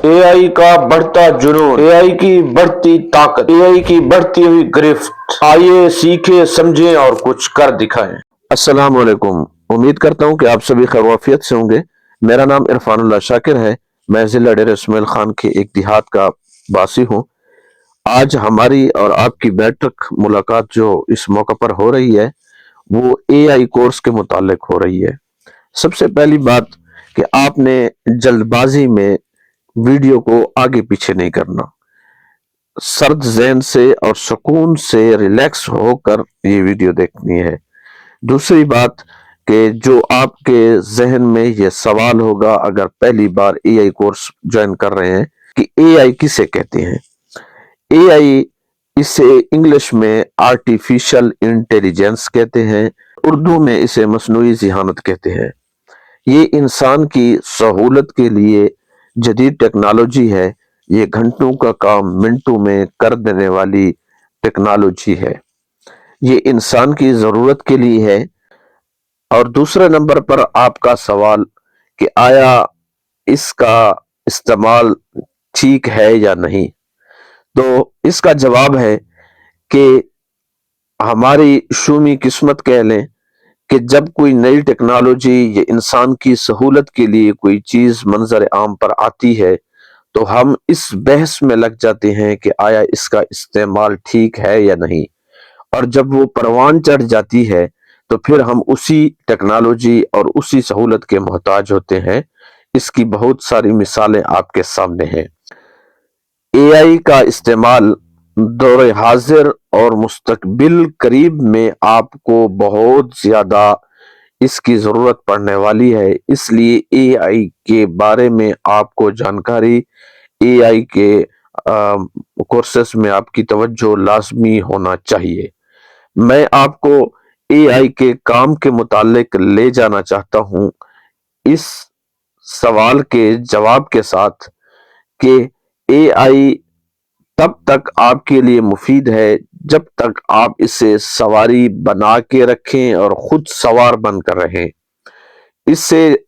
AI का बढ़ता जुनून, एआई की बढ़ती ताकत, एआई की बढ़ती हुई गिरफ्त। आइए सीखे, समझें और कुछ कर दिखाएं। अस्सलाम वालेकुम। उम्मीद करता हूं कि आप सभी खैरियत से होंगे। मेरा नाम इरफानुल्लाह शाकिर है। मैं जिला डेरा इस्माइल खान के एक देहात का वासी हूं। आज हमारी और आपकी बैठक मुलाकात जो इस मौके पर हो रही है वो एआई कोर्स के मुतालिक हो रही है। सबसे पहली बात कि आपने जल्दबाजी में वीडियो को आगे पीछे नहीं करना। सर्द ज़हन से और सुकून से रिलैक्स होकर ये वीडियो देखनी है। दूसरी बात कि जो आपके जहन में ये सवाल होगा अगर पहली बार एआई कोर्स ज्वाइन कर रहे हैं कि एआई किसे कहते हैं। एआई, इसे इंग्लिश में आर्टिफिशियल इंटेलिजेंस कहते हैं, उर्दू में इसे मसनूई ज़हानत कहते हैं। ये इंसान की सहूलत के लिए जदीद टेक्नोलॉजी है। ये घंटों का काम मिनटों में कर देने वाली टेक्नोलॉजी है। ये इंसान की जरूरत के लिए है। और दूसरे नंबर पर आपका सवाल कि आया इसका इस्तेमाल ठीक है या नहीं, तो इसका जवाब है कि हमारी शूमी किस्मत कह लें कि जब कोई नई टेक्नोलॉजी या इंसान की सहूलत के लिए कोई चीज मंजर आम पर आती है तो हम इस बहस में लग जाते हैं कि आया इसका इस्तेमाल ठीक है या नहीं। और जब वो परवान चढ़ जाती है तो फिर हम उसी टेक्नोलॉजी और उसी सहूलत के मोहताज होते हैं। इसकी बहुत सारी मिसालें आपके सामने हैं। एआई का इस्तेमाल दौर हाजिर और मुस्तकबिल करीब में आपको बहुत ज्यादा इसकी जरूरत पड़ने वाली है। इसलिए एआई के बारे में आपको जानकारी, एआई के कोर्सेस में आपकी तवज्जो लाजमी होना चाहिए। मैं आपको एआई के काम के मुतालिक ले जाना चाहता हूं इस सवाल के जवाब के साथ कि एआई तब तक आपके लिए मुफीद है जब तक आप इसे सवारी बना के रखें और खुद सवार बनकर रहें। इसे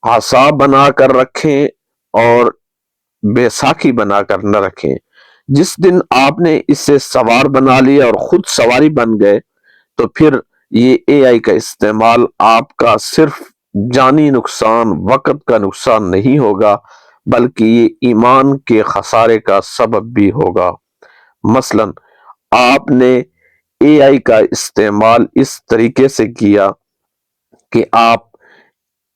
आसा बना कर रखें और बैसाखी बनाकर न रखें। जिस दिन आपने इसे सवार बना लिया और खुद सवारी बन गए तो फिर ये एआई का इस्तेमाल आपका सिर्फ जानी नुकसान, वक्त का नुकसान नहीं होगा, बल्कि ये ईमान के खसारे का सबब भी होगा। मसलन आपने एआई का इस्तेमाल इस तरीके से किया कि आप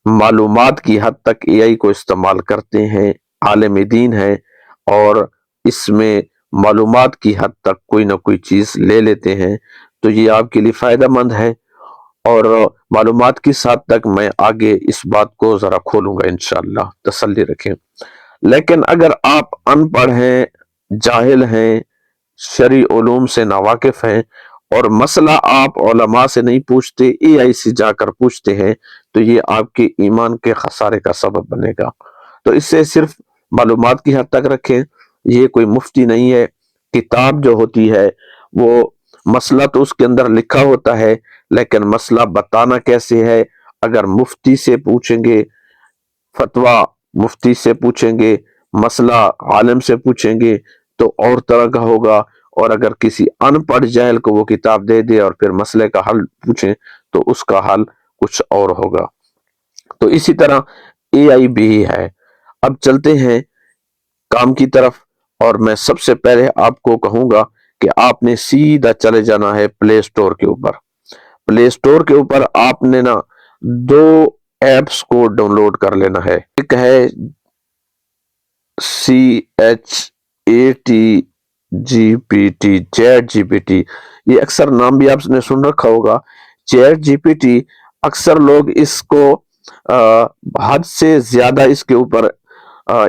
मालूमात की हद तक एआई को इस्तेमाल करते हैं, आलिम दीन है और इसमें मालूमात की हद तक कोई ना कोई चीज ले लेते हैं, तो ये आपके लिए फायदेमंद है। और मालूमात की हद तक मैं आगे इस बात को जरा खोलूंगा इंशाअल्लाह, तसल्ली रखें। लेकिन अगर आप अनपढ़ हैं, जाहिल हैं, शरई उलूम से नावाकिफ हैं और मसला आप उलमा से नहीं पूछते, एआई से जाकर पूछते हैं, तो ये आपके ईमान के खसारे का सबब बनेगा। तो इससे सिर्फ मालूमात की हद तक रखें। ये कोई मुफ्ती नहीं है। किताब जो होती है वो मसला तो उसके अंदर लिखा होता है, लेकिन मसला बताना कैसे है, अगर मुफ्ती से पूछेंगे फतवा, मुफ्ती से पूछेंगे मसला, आलिम से पूछेंगे तो और तरह का होगा। और अगर किसी अनपढ़ जाहिल को वो किताब दे दे और फिर मसले का हल पूछे तो उसका हल कुछ और होगा। तो इसी तरह एआई भी है। अब चलते हैं काम की तरफ और मैं सबसे पहले आपको कहूंगा कि आपने सीधा चले जाना है प्ले स्टोर के ऊपर। प्ले स्टोर के ऊपर आपने ना दो एप्स को डाउनलोड कर लेना है। एक है ChatGPT, चैट जीपीटी। ये अक्सर नाम भी आपने सुन रखा होगा, चैट जीपीटी। अक्सर लोग इसको हद से ज्यादा इसके ऊपर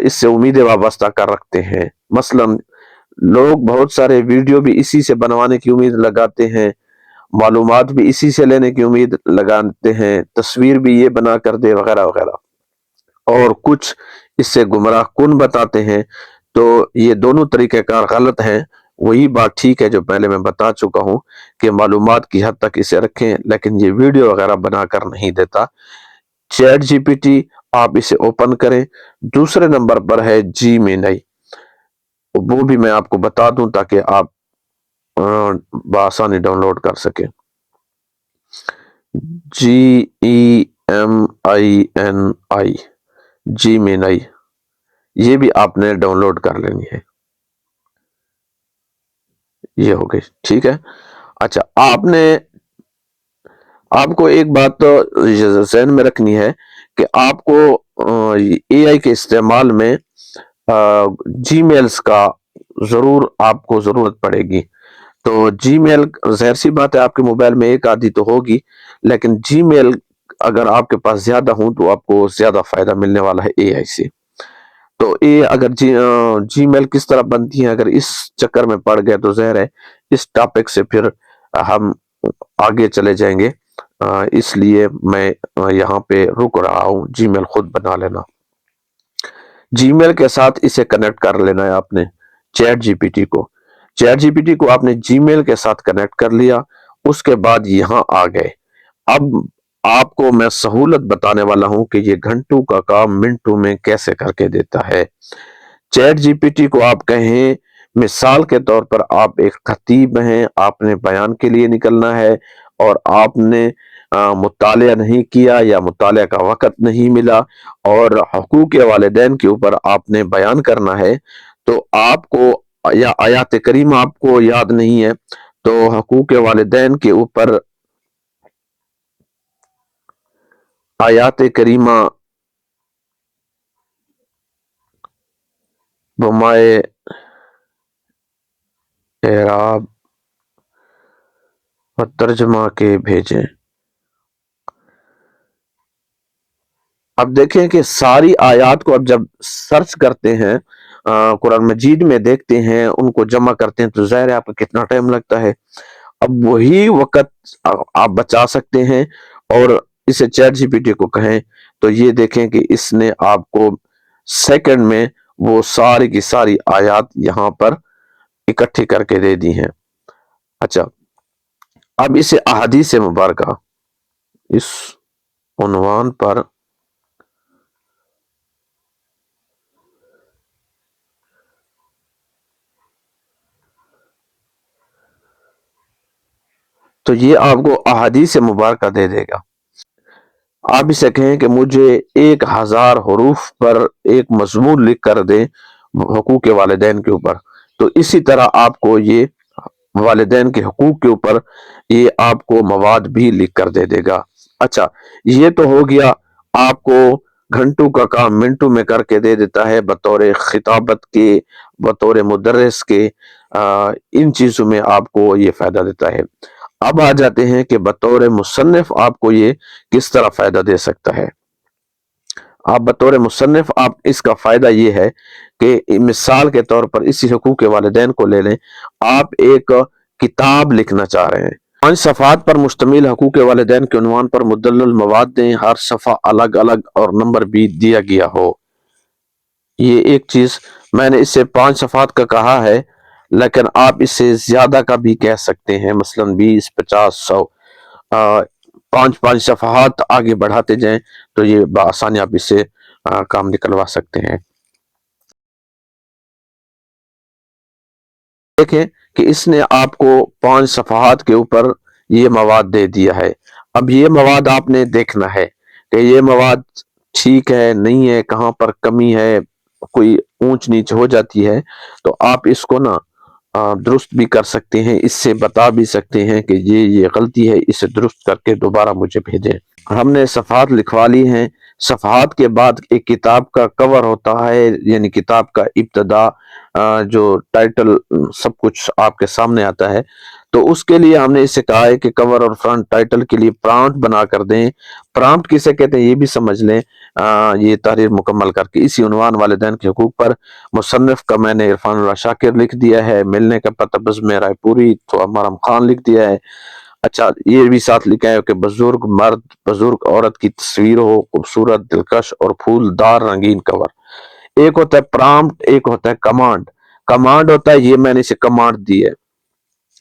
इससे उम्मीदें वाबस्ता कर रखते हैं। मसलन लोग बहुत सारे वीडियो भी इसी से बनवाने की उम्मीद लगाते हैं, मालूमात भी इसी से लेने की उम्मीद लगाते हैं, तस्वीर भी ये बना कर दे वगैरह वगैरह, और कुछ इससे गुमराह कुन बताते हैं। तो ये दोनों तरीक़ेकार गलत हैं। वही बात ठीक है जो पहले मैं बता चुका हूं कि मालूमात की हद तक इसे रखें, लेकिन ये वीडियो वगैरह बनाकर नहीं देता। चैट जीपीटी आप इसे ओपन करें। दूसरे नंबर पर है जीमेल, वो भी मैं आपको बता दूं ताकि आप बआसानी डाउनलोड कर सकें। GEMINI, जीमेल, ये भी आपने डाउनलोड कर लेनी है। ये हो गई, ठीक है। अच्छा, आपको एक बात तो ज़हन में रखनी है कि आपको एआई के इस्तेमाल में जीमेल्स का जरूर आपको जरूरत पड़ेगी। तो जीमेल, जाहिर सी बात है आपके मोबाइल में एक आधी तो होगी, लेकिन जीमेल अगर आपके पास ज्यादा हो तो आपको ज्यादा फायदा मिलने वाला है एआई से। तो ये अगर जीमेल किस तरह बनती है, अगर इस चक्कर में पड़ गए तो जहर है इस टॉपिक से फिर हम आगे चले जाएंगे। इसलिए मैं यहाँ पे रुक रहा हूँ। जीमेल खुद बना लेना। जीमेल के साथ इसे कनेक्ट कर लेना है आपने, चैट जीपीटी को आपने जीमेल के साथ कनेक्ट कर लिया। उसके बाद यहाँ आ गए। अब आपको मैं सहूलत बताने वाला हूं कि ये घंटों का काम मिनटों में कैसे करके देता है। चैट जीपीटी को आप कहें, मिसाल के तौर पर आप एक खतीब हैं, आपने बयान के लिए निकलना है और आपने मुतालिया नहीं किया या मुतालिया का वक़्त नहीं मिला और हकूक़ वालिदैन के ऊपर आपने बयान करना है, तो आपको या आयत करीमा आपको याद नहीं है, तो हकूक़ वालिदैन के ऊपर आयत करीमा बमाए एराब और तर्जमा के भेजें। अब देखें कि सारी आयत को अब जब सर्च करते हैं, कुरान मजीद में देखते हैं, उनको जमा करते हैं, तो ज़ाहिर है आपको कितना टाइम लगता है। अब वही वक़्त आप बचा सकते हैं और इसे चैट जीपीटी को कहें तो ये देखें कि इसने आपको सेकंड में वो सारी की सारी आयत यहाँ पर इकट्ठी करके दे दी हैं। अच्छा, अब इसे अहादीस मुबारका इस उन्वान पर तो ये आपको अहादीस मुबारका दे देगा। आप इसे कहें कि मुझे 1000 हरूफ पर एक मजमून लिख कर दे हकूक़ वालिदैन के ऊपर, तो इसी तरह आपको ये वालिदैन के हकूक़ के ऊपर ये आपको मवाद भी लिख कर दे देगा। अच्छा, ये तो हो गया आपको घंटों का काम मिनटों में करके दे देता है बतौर खिताबत के, बतौर मुदर्रिस के। इन चीज़ों में आपको ये फ़ायदा देता है। अब आ जाते हैं कि बतौर मुसन्निफ आपको ये किस तरह फ़ायदा दे सकता है। आप बतौर मुसन्निफ आप इसका फ़ायदा ये है कि मिसाल के तौर पर इसी हकूक़ वालिदैन को ले लें। आप एक किताब लिखना चाह रहे हैं, 5 सफ़हात पर मुश्तमिल हकूक़ वालिदैन के उन्वान पर मुदल्लल मवाद दें, हर सफ़ा अलग-अलग और नंबर भी दिया गया हो। ये एक चीज़ मैंने इससे 5 सफ़हात का कहा है, लेकिन आप इससे ज़्यादा का भी कह सकते हैं, मसलन 20, 50, 100। 5-5 सफ़हात आगे बढ़ाते जाएँ तो ये बआसानी आप इससे काम निकलवा सकते हैं। देखें कि इसने आपको 5 सफ़हात के ऊपर ये मवाद दे दिया है। अब ये मवाद आपने देखना है कि ये मवाद ठीक है, नहीं है, कहाँ पर कमी है, कोई ऊंच-नीच हो जाती है, तो आप इसको ना दुरुस्त भी कर सकते हैं, इससे बता भी सकते हैं कि ये गलती है, इसे दुरुस्त करके दोबारा मुझे भेजें। हमने सफ़हात लिखवा ली हैं। सफ़हात के बाद एक किताब का कवर होता है, यानी किताब का इब्तिदा, जो टाइटल सब कुछ आपके सामने आता है। तो उसके लिए हमने इससे कहा है कि कवर और फ्रंट टाइटल के लिए प्रॉम्प्ट बना कर दें। प्रॉम्प्ट किसे कहते हैं ये भी समझ लें। ये तहरीर मुकम्मल करके इसी उन्वान वालिदैन के हकूक़ पर मुसन्निफ़ का मैंने इरफानुल्लाह शाकिर लिख दिया है, मिलने का पता बज़्म रायपुरी तो मरहम खान लिख दिया है। अच्छा, ये भी साथ लिखा है कि बुजुर्ग मर्द, बुजुर्ग औरत की तस्वीर हो, खूबसूरत, दिलकश और फूलदार रंगीन कवर। एक होता है प्रॉम्प्ट, एक होता है कमांड। कमांड होता है, ये मैंने इसे कमांड दी है,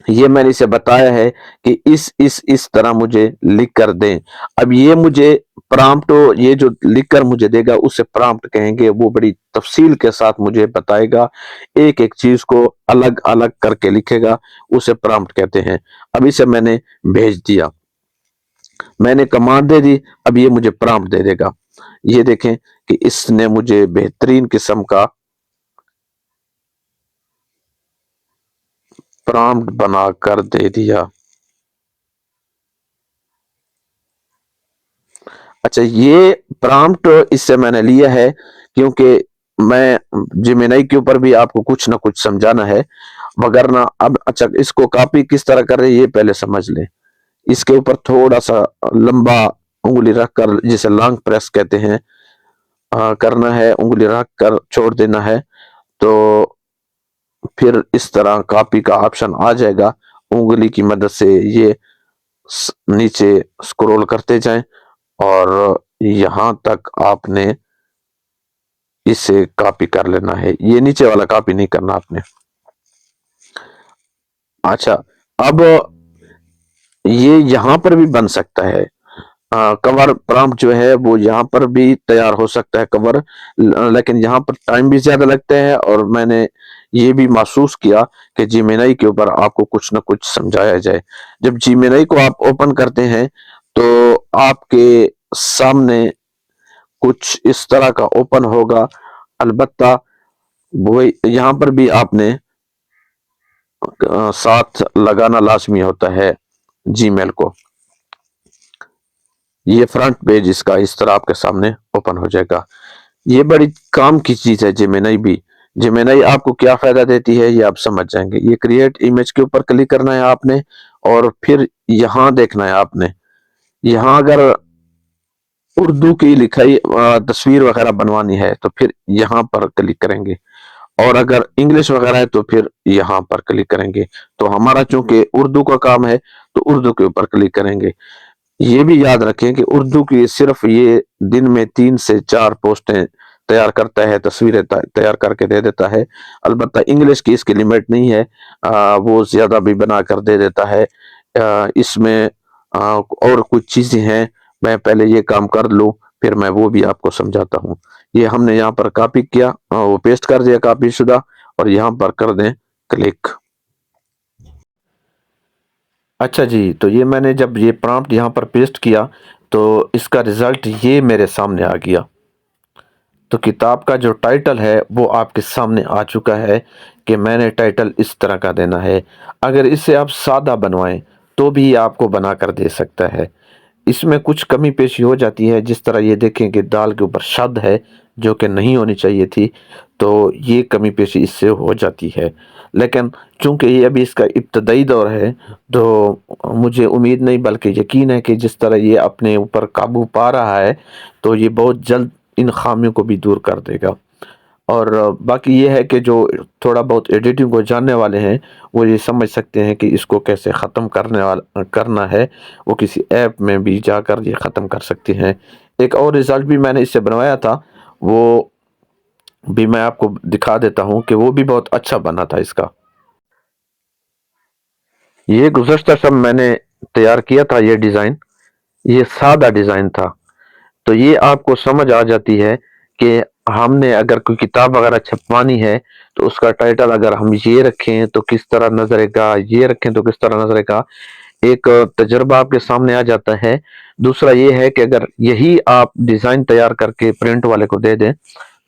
ये मैंने इसे बताया है कि इस तरह मुझे लिख कर दें। अब ये मुझे प्रॉम्प्ट, ये जो लिख कर मुझे देगा उसे प्रॉम्प्ट कहेंगे। वो बड़ी तफसील के साथ मुझे बताएगा, एक एक चीज को अलग अलग करके लिखेगा, उसे प्रॉम्प्ट कहते हैं। अब इसे मैंने भेज दिया, मैंने कमांड दे दी, अब ये मुझे प्रॉम्प्ट दे देगा। ये देखें कि इसने मुझे बेहतरीन किस्म का प्रॉम्प्ट बनाकर दे दिया। अच्छा, ये प्रॉम्प्ट इससे मैंने लिया है क्योंकि मैं जिमिनाई के ऊपर भी आपको कुछ ना कुछ समझाना है, मगर ना अब अच्छा इसको कॉपी किस तरह कर रहे हैं ये पहले समझ लें। इसके ऊपर थोड़ा सा लंबा उंगली रखकर, जिसे लॉन्ग प्रेस कहते हैं, करना है, उंगली रख कर छोड़ देना है, तो फिर इस तरह कॉपी का ऑप्शन आ जाएगा। उंगली की मदद से ये नीचे स्क्रॉल करते जाएं और यहां तक आपने इसे कॉपी कर लेना है। ये नीचे वाला कॉपी नहीं करना आपने। अच्छा, अब ये यहां पर भी बन सकता है। कवर प्रॉम्प्ट जो है वो यहाँ पर भी तैयार हो सकता है कवर, लेकिन यहाँ पर टाइम भी ज्यादा लगता है। और मैंने ये भी महसूस किया कि जीमेनाई के ऊपर आपको कुछ ना कुछ समझाया जाए। जब जीमेनाई को आप ओपन करते हैं तो आपके सामने कुछ इस तरह का ओपन होगा। अलबत्ता वो यहाँ पर भी आपने साथ लगाना लाजमी होता है जीमेल को। ये फ्रंट पेज इसका इस तरह आपके सामने ओपन हो जाएगा। ये बड़ी काम की चीज है जेमिनाई भी। जेमिनाई आपको क्या फायदा देती है ये आप समझ जाएंगे। ये क्रिएट इमेज के ऊपर क्लिक करना है आपने, और फिर यहां देखना है आपने। यहां अगर उर्दू की लिखाई तस्वीर वगैरह बनवानी है तो फिर यहां पर क्लिक करेंगे, और अगर इंग्लिश वगैरह है तो फिर यहां पर क्लिक करेंगे। तो हमारा चूंकि उर्दू का काम है तो उर्दू के ऊपर क्लिक करेंगे। ये भी याद रखें कि उर्दू की सिर्फ ये दिन में 3 से 4 पोस्टें तैयार करता है, तस्वीरें तैयार करके दे देता है। अलबत्ता इंग्लिश की इसकी लिमिट नहीं है, वो ज्यादा भी बना कर दे देता है। इसमें और कुछ चीजें हैं, मैं पहले ये काम कर लूं फिर मैं वो भी आपको समझाता हूँ। ये हमने यहाँ पर कॉपी किया, वो पेस्ट कर दिया कॉपी शुदा, और यहाँ पर कर दें क्लिक। अच्छा जी, तो ये मैंने जब ये प्रॉम्प्ट यहाँ पर पेस्ट किया तो इसका रिजल्ट ये मेरे सामने आ गया। तो किताब का जो टाइटल है वो आपके सामने आ चुका है कि मैंने टाइटल इस तरह का देना है। अगर इसे आप सादा बनवाएं तो भी आपको बना कर दे सकता है। इसमें कुछ कमी पेशी हो जाती है, जिस तरह ये देखें कि दाल के ऊपर शद है जो कि नहीं होनी चाहिए थी, तो ये कमी पेशी इससे हो जाती है। लेकिन चूंकि ये अभी इसका इब्तदाई दौर है तो मुझे उम्मीद नहीं बल्कि यकीन है कि जिस तरह ये अपने ऊपर काबू पा रहा है तो ये बहुत जल्द इन खामियों को भी दूर कर देगा। और बाकी ये है कि जो थोड़ा बहुत एडिटिंग को जानने वाले हैं वो ये समझ सकते हैं कि इसको कैसे ख़त्म करना है। वो किसी ऐप में भी जाकर ये ख़त्म कर सकते हैं। एक और रिज़ल्ट भी मैंने इससे बनवाया था, वो भी मैं आपको दिखा देता हूँ कि वो भी बहुत अच्छा बना था इसका। ये गुज़श्ता सब मैंने तैयार किया था, ये डिज़ाइन, ये सादा डिज़ाइन था। तो ये आपको समझ आ जाती है कि हमने अगर कोई किताब वगैरह छपवानी है तो उसका टाइटल अगर हम ये रखें तो किस तरह नजरेगा, ये रखें तो किस तरह नजरेगा। एक तजर्बा आपके सामने आ जाता है। दूसरा ये है कि अगर यही आप डिजाइन तैयार करके प्रिंट वाले को दे दें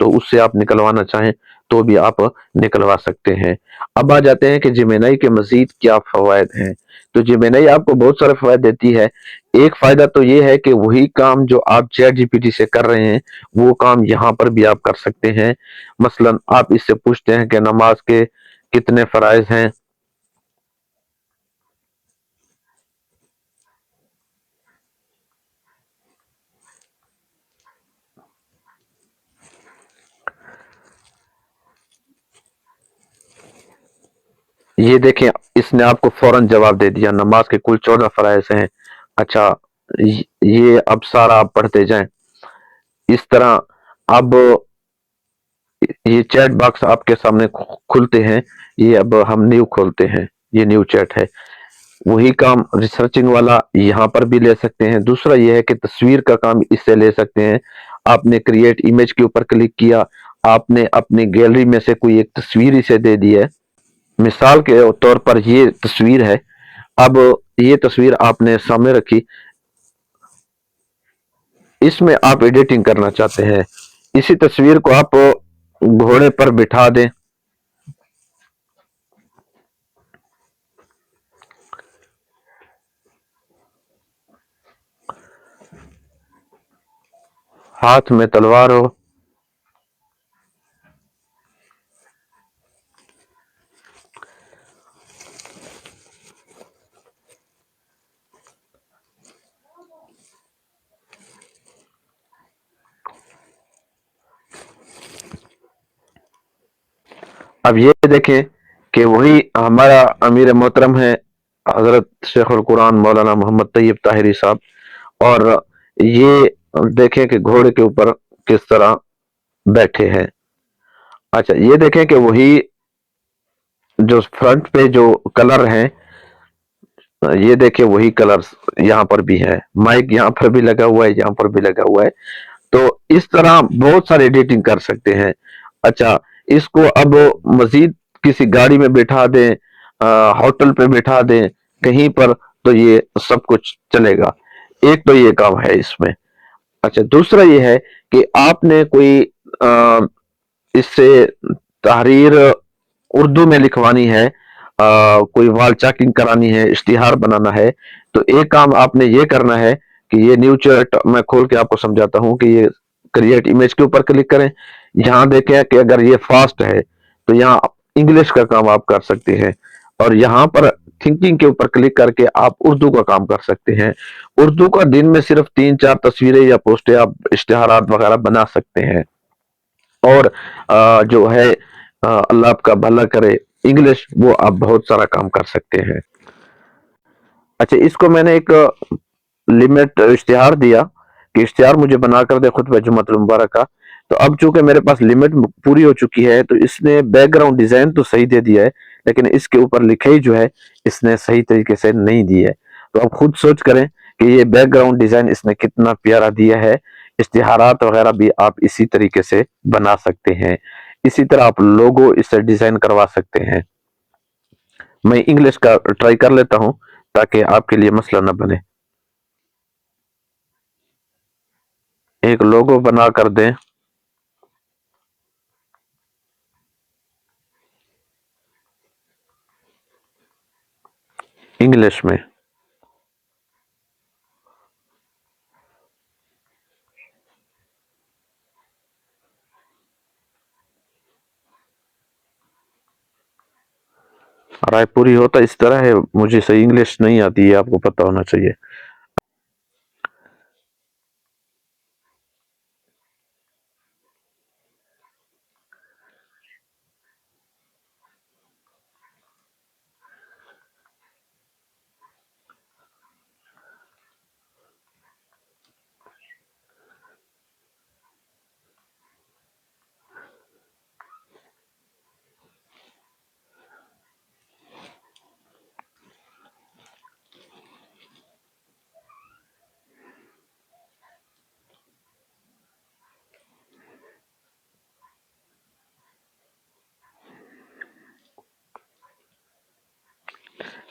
तो उससे आप निकलवाना चाहें तो भी आप निकलवा सकते हैं। अब आ जाते हैं कि जिमेनाई के मजीद क्या फवायद हैं। तो जिमेनाई आपको बहुत सारे फवायद देती है। एक फायदा तो ये है कि वही काम जो आप चैट जीपीटी से कर रहे हैं वो काम यहाँ पर भी आप कर सकते हैं। मसलन आप इससे पूछते हैं कि नमाज के कितने फराइज हैं। ये देखें, इसने आपको फौरन जवाब दे दिया, नमाज के कुल 14 फराइज हैं। अच्छा, ये अब सारा आप पढ़ते जाएं इस तरह। अब ये चैट बॉक्स आपके सामने खुलते हैं। ये अब हम न्यू खोलते हैं। ये न्यू चैट है। वही काम रिसर्चिंग वाला यहाँ पर भी ले सकते हैं। दूसरा ये है कि तस्वीर का काम इससे ले सकते हैं। आपने क्रिएट इमेज के ऊपर क्लिक किया, आपने अपनी गैलरी में से कोई एक तस्वीर इसे दे दी है। मिसाल के तौर पर ये तस्वीर है। अब ये तस्वीर आपने सामने रखी, इसमें आप एडिटिंग करना चाहते हैं। इसी तस्वीर को आप घोड़े पर बिठा दें, हाथ में तलवार हो, अब ये देखें कि वही हमारा अमीर मोहतरम है, हजरत शेखुल कुरान मौलाना मोहम्मद तैयब ताहिरी साहब। और ये देखें कि घोड़े के ऊपर किस तरह बैठे हैं। अच्छा, ये देखें कि वही जो फ्रंट पे जो कलर हैं, ये देखिए वही कलर्स यहाँ पर भी है। माइक यहाँ पर भी लगा हुआ है, यहाँ पर भी लगा हुआ है। तो इस तरह बहुत सारे एडिटिंग कर सकते हैं। अच्छा, इसको अब मजीद किसी गाड़ी में बिठा दें, होटल पे बिठा दें, कहीं पर, तो ये सब कुछ चलेगा। एक तो ये काम है इसमें। अच्छा, दूसरा ये है कि आपने कोई इससे तहरीर उर्दू में लिखवानी है, कोई वॉल चेकिंग करानी है, इश्तिहार बनाना है, तो एक काम आपने ये करना है कि ये न्यू चैट मैं खोल के आपको समझाता हूँ कि ये क्रिएट इमेज के ऊपर क्लिक करें। यहाँ देखें कि अगर ये फास्ट है तो यहाँ इंग्लिश का काम आप कर सकते हैं, और यहाँ पर थिंकिंग के ऊपर क्लिक करके आप उर्दू का काम कर सकते हैं। उर्दू का दिन में सिर्फ 3-4 तस्वीरें या पोस्टें आप इश्तिहारात वगैरह बना सकते हैं। और जो है अल्लाह आपका भला करे, इंग्लिश वो आप बहुत सारा काम कर सकते हैं। अच्छा, इसको मैंने एक लिमिट इश्तिहार दिया कि इश्तिहार मुझे बनाकर दे खुतबा जुम्मतुल मुबारक का। तो अब चूंकि मेरे पास लिमिट पूरी हो चुकी है, तो इसने बैकग्राउंड डिजाइन तो सही दे दिया है, लेकिन इसके ऊपर लिखाई जो है इसने सही तरीके से नहीं दी है। तो आप खुद सोच करें कि ये बैकग्राउंड डिजाइन इसने कितना प्यारा दिया है। इश्तिहारात वगैरह भी आप इसी तरीके से बना सकते हैं। इसी तरह आप लोगो इससे डिजाइन करवा सकते हैं। मैं इंग्लिश का ट्राई कर लेता हूं ताकि आपके लिए मसला न बने। एक लोगो बना कर दें इंग्लिश में। रायपुरी होता इस तरह है, मुझे सही इंग्लिश नहीं आती है, आपको पता होना चाहिए।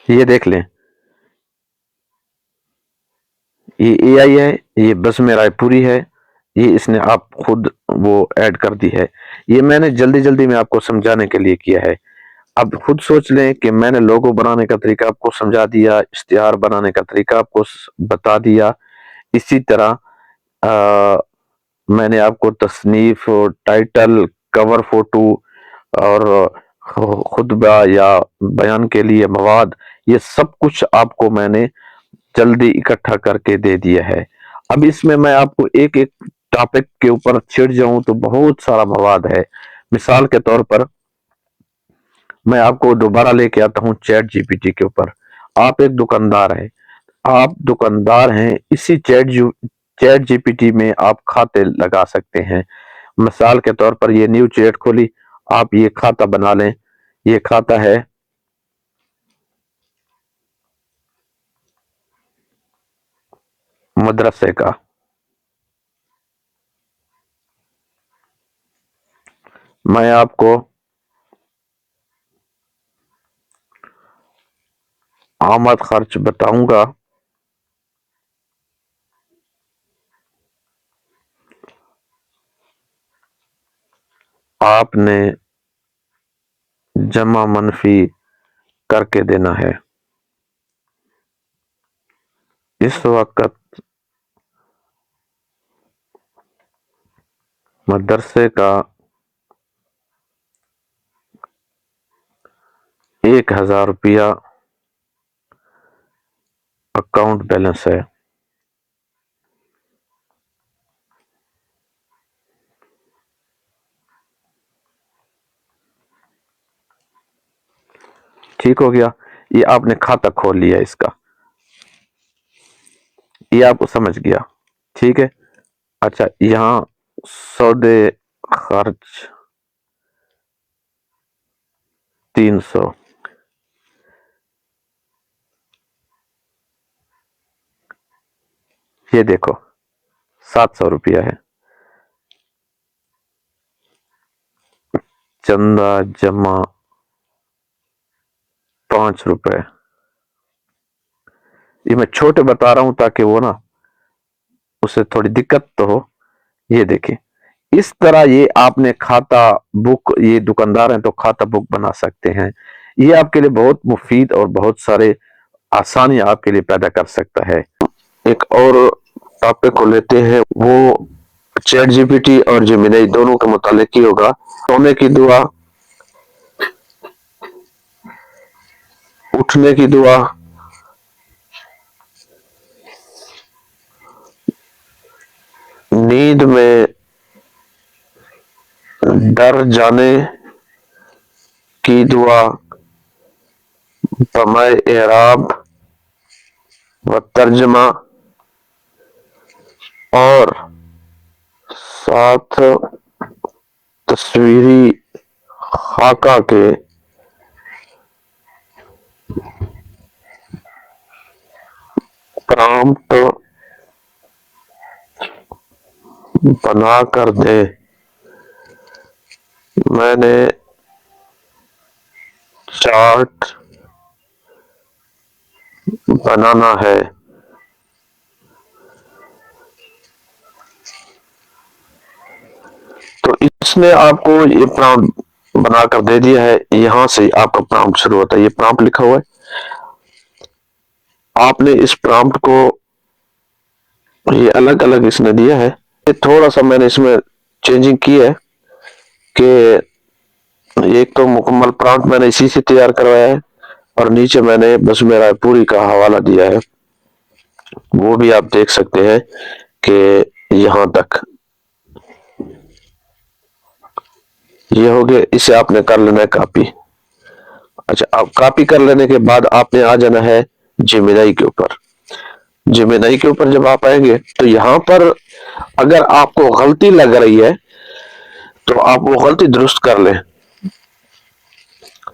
ये देख लें, ये एआई है, ये बस में रायपुरी है, ये इसने आप खुद वो ऐड कर दी है। ये मैंने जल्दी जल्दी में आपको समझाने के लिए किया है। अब खुद सोच लें कि मैंने लोगो बनाने का तरीका आपको समझा दिया, इश्तिहार बनाने का तरीका आपको बता दिया। इसी तरह मैंने आपको तसनीफ, टाइटल, कवर फोटो और खुतबा या बयान के लिए मवाद, ये सब कुछ आपको मैंने जल्दी इकट्ठा करके दे दिया है। अब इसमें मैं आपको एक एक टॉपिक के ऊपर छिड़ जाऊं तो बहुत सारा मवाद है। मिसाल के तौर पर मैं आपको दोबारा लेके आता हूं चैट जीपीटी के ऊपर। आप एक दुकानदार हैं, आप दुकानदार हैं, इसी चैट जीपीटी में आप खाते लगा सकते हैं। मिसाल के तौर पर ये न्यू चैट खोली, आप ये खाता बना लें। ये खाता है मदरसे का। मैं आपको आमद खर्च बताऊंगा। आपने जमा मनफी करके देना है। इस वक्त मदरसे का 1000 रुपया अकाउंट बैलेंस है। ठीक हो गया। ये आपने खाता खोल लिया इसका, ये आपको समझ गया। ठीक है। अच्छा, यहाँ सौदे खर्च 300, ये देखो 700 रुपया है। चंदा जमा 5 रुपए। ये मैं छोटे बता रहा हूं ताकि वो ना उसे थोड़ी दिक्कत तो हो। ये देखिए, इस तरह ये आपने खाता बुक, ये दुकानदार हैं तो खाता बुक बना सकते हैं। ये आपके लिए बहुत मुफीद और बहुत सारे आसानी आपके लिए पैदा कर सकता है। एक और टॉपिक को लेते हैं, वो चैट जीपीटी और जेमिनी दोनों के मुतालिक ही होगा। सोने की दुआ, उठने की दुआ, नींद में डर जाने की दुआ, बमाए एराब व तर्जमा, और साथ तस्वीरी खाका के प्रॉम्प्ट बना कर दे। मैंने चार्ट बनाना है। तो इसने आपको ये प्रॉम्प्ट बनाकर दे दिया है। यहां से आपका प्रॉम्प्ट शुरू होता है। ये प्रॉम्प्ट लिखा हुआ है। आपने इस प्रॉम्प्ट को, ये अलग अलग इसने दिया है। ये थोड़ा सा मैंने इसमें चेंजिंग की है कि एक तो मुकम्मल प्रॉम्प्ट मैंने इसी से तैयार करवाया है और नीचे मैंने बस मेरा पूरी का हवाला दिया है। वो भी आप देख सकते हैं कि यहां तक ये हो गया। इसे आपने कर लेना है कॉपी। अच्छा, अब कॉपी कर लेने के बाद आपने आ जाना है जेमिनी के ऊपर। जेमिनी के ऊपर जब आप आएंगे तो यहां पर अगर आपको गलती लग रही है तो आप वो गलती दुरुस्त कर लें।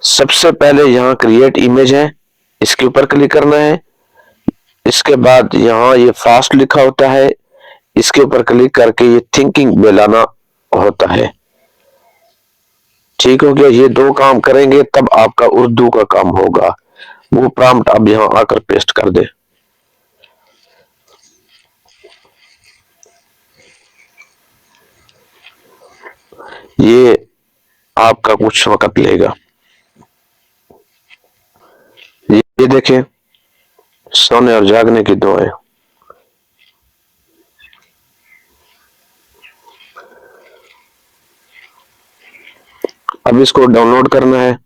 सबसे पहले यहाँ क्रिएट इमेज है, इसके ऊपर क्लिक करना है। इसके बाद यहाँ ये फास्ट लिखा होता है, इसके ऊपर क्लिक करके ये थिंकिंग बेलाना होता है। ठीक हो गया। ये दो काम करेंगे तब आपका उर्दू का काम होगा। वो प्रॉम्प्ट अब यहाँ आकर पेस्ट कर दे। ये आपका कुछ वक्त लेगा। ये देखें, सोने और जागने की दुआएं। अब इसको डाउनलोड करना है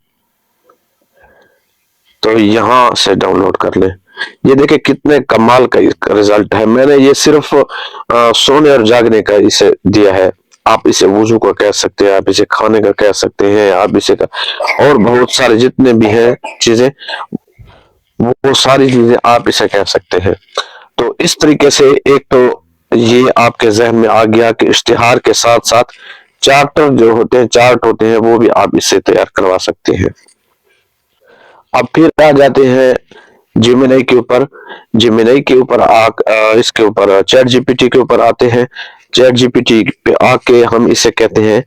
तो यहां से डाउनलोड कर ले। ये देखे कितने कमाल का रिजल्ट है। मैंने ये सिर्फ सोने और जागने का इसे दिया है। आप इसे वुजू का कह सकते हैं, आप इसे खाने का कह सकते हैं, आप इसे और बहुत सारे जितने भी हैं चीजें, वो सारी चीजें आप इसे कह सकते हैं। तो इस तरीके से एक तो ये आपके जहन में आ गया कि इश्तिहार के साथ साथ चार्टर जो होते हैं, चार्ट होते हैं, वो भी आप इससे तैयार करवा सकते हैं। अब फिर आ जाते हैं जिमिनाई के ऊपर इसके ऊपर चैट जीपीटी के ऊपर आते हैं। चैट जीपीटी पे आके हम इसे कहते हैं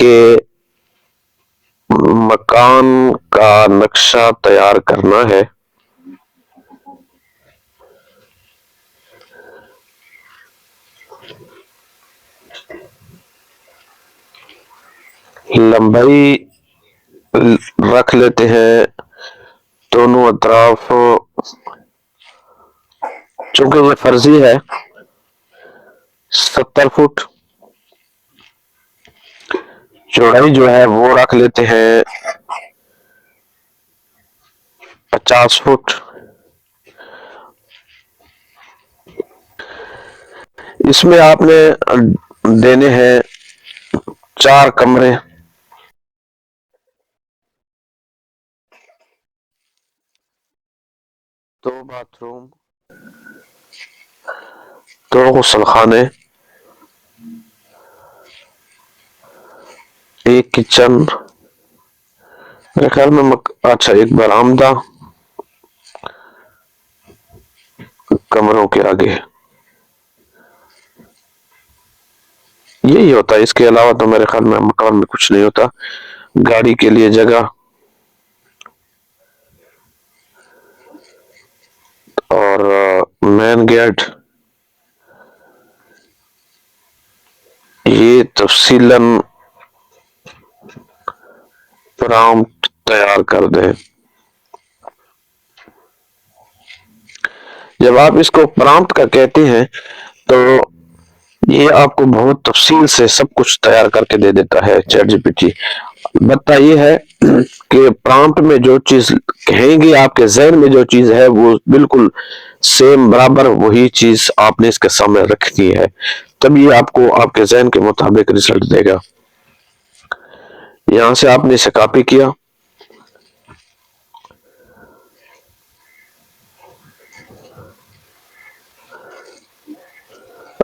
कि मकान का नक्शा तैयार करना है। लंबाई रख लेते हैं दोनों अतराफ, चूंकि ये फर्जी है, 70 फुट। चौड़ाई जो है वो रख लेते हैं 50 फुट। इसमें आपने देने हैं 4 कमरे, 2 बाथरूम, 2 गुसलखाने, 1 किचन, मेरे ख्याल में अच्छा 1 बरामदा कमरों के आगे। यही होता है, इसके अलावा तो मेरे ख्याल में मकान में कुछ नहीं होता। गाड़ी के लिए जगह और मेन गेट, ये तफसीलन प्रॉम्प्ट तैयार कर दें। जब आप इसको प्रॉम्प्ट का कहते हैं तो ये आपको बहुत तफसील से सब कुछ तैयार करके दे देता है चैट जीपीटी। बता ये है कि प्रॉम्प्ट में जो चीज कहेंगे, आपके जहन में जो चीज है वो बिल्कुल सेम बराबर वही चीज आपने इसके सामने रखनी है, तब ये आपको आपके जहन के मुताबिक रिजल्ट देगा। यहां से आपने इसे कॉपी किया,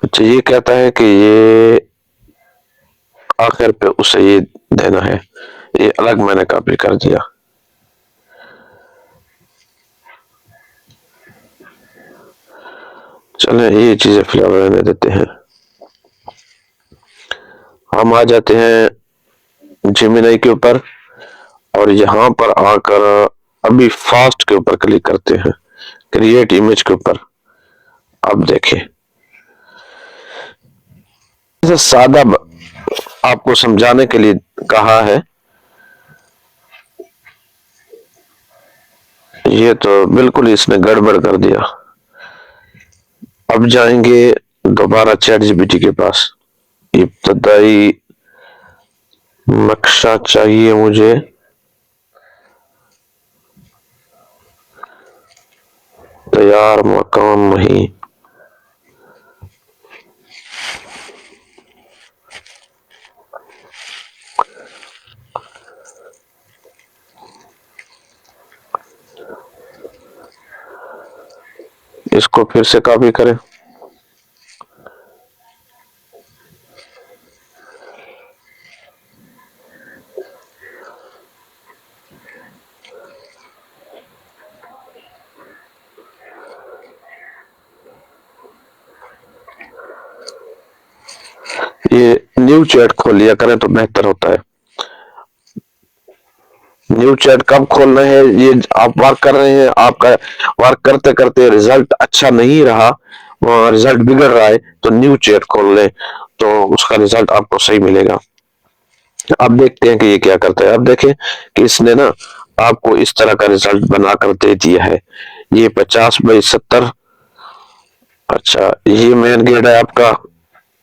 अच्छा ये कहता है कि ये आखिर पे उसे ये देना है, ये अलग मैंने कॉपी कर दिया। चलें ये चीजें फिलहाल रहने देते हैं। हम आ जाते हैं जेमिनी के ऊपर और यहां पर आकर अभी फास्ट के ऊपर क्लिक करते हैं, क्रिएट इमेज के ऊपर। अब देखें, सादा आपको समझाने के लिए कहा है, ये तो बिल्कुल इसने गड़बड़ कर दिया। अब जाएंगे दोबारा चैट जीपीटी के पास। इब्तदाई नक्शा चाहिए मुझे, तैयार मकान नहीं। इसको फिर से कॉपी करें, ये न्यू चैट खोल लिया करें तो बेहतर होता है। न्यू चैट कब खोलना है, ये आप वर्क कर रहे हैं, आपका वर्क करते करते रिजल्ट अच्छा नहीं रहा, रिजल्ट बिगड़ रहा है, तो न्यू चैट खोल लें तो उसका रिजल्ट आपको सही मिलेगा। अब देखते हैं कि ये क्या करता है। अब देखें कि इसने ना आपको इस तरह का रिजल्ट बनाकर दे दिया है। ये 50x70, अच्छा ये मेन गेट है आपका,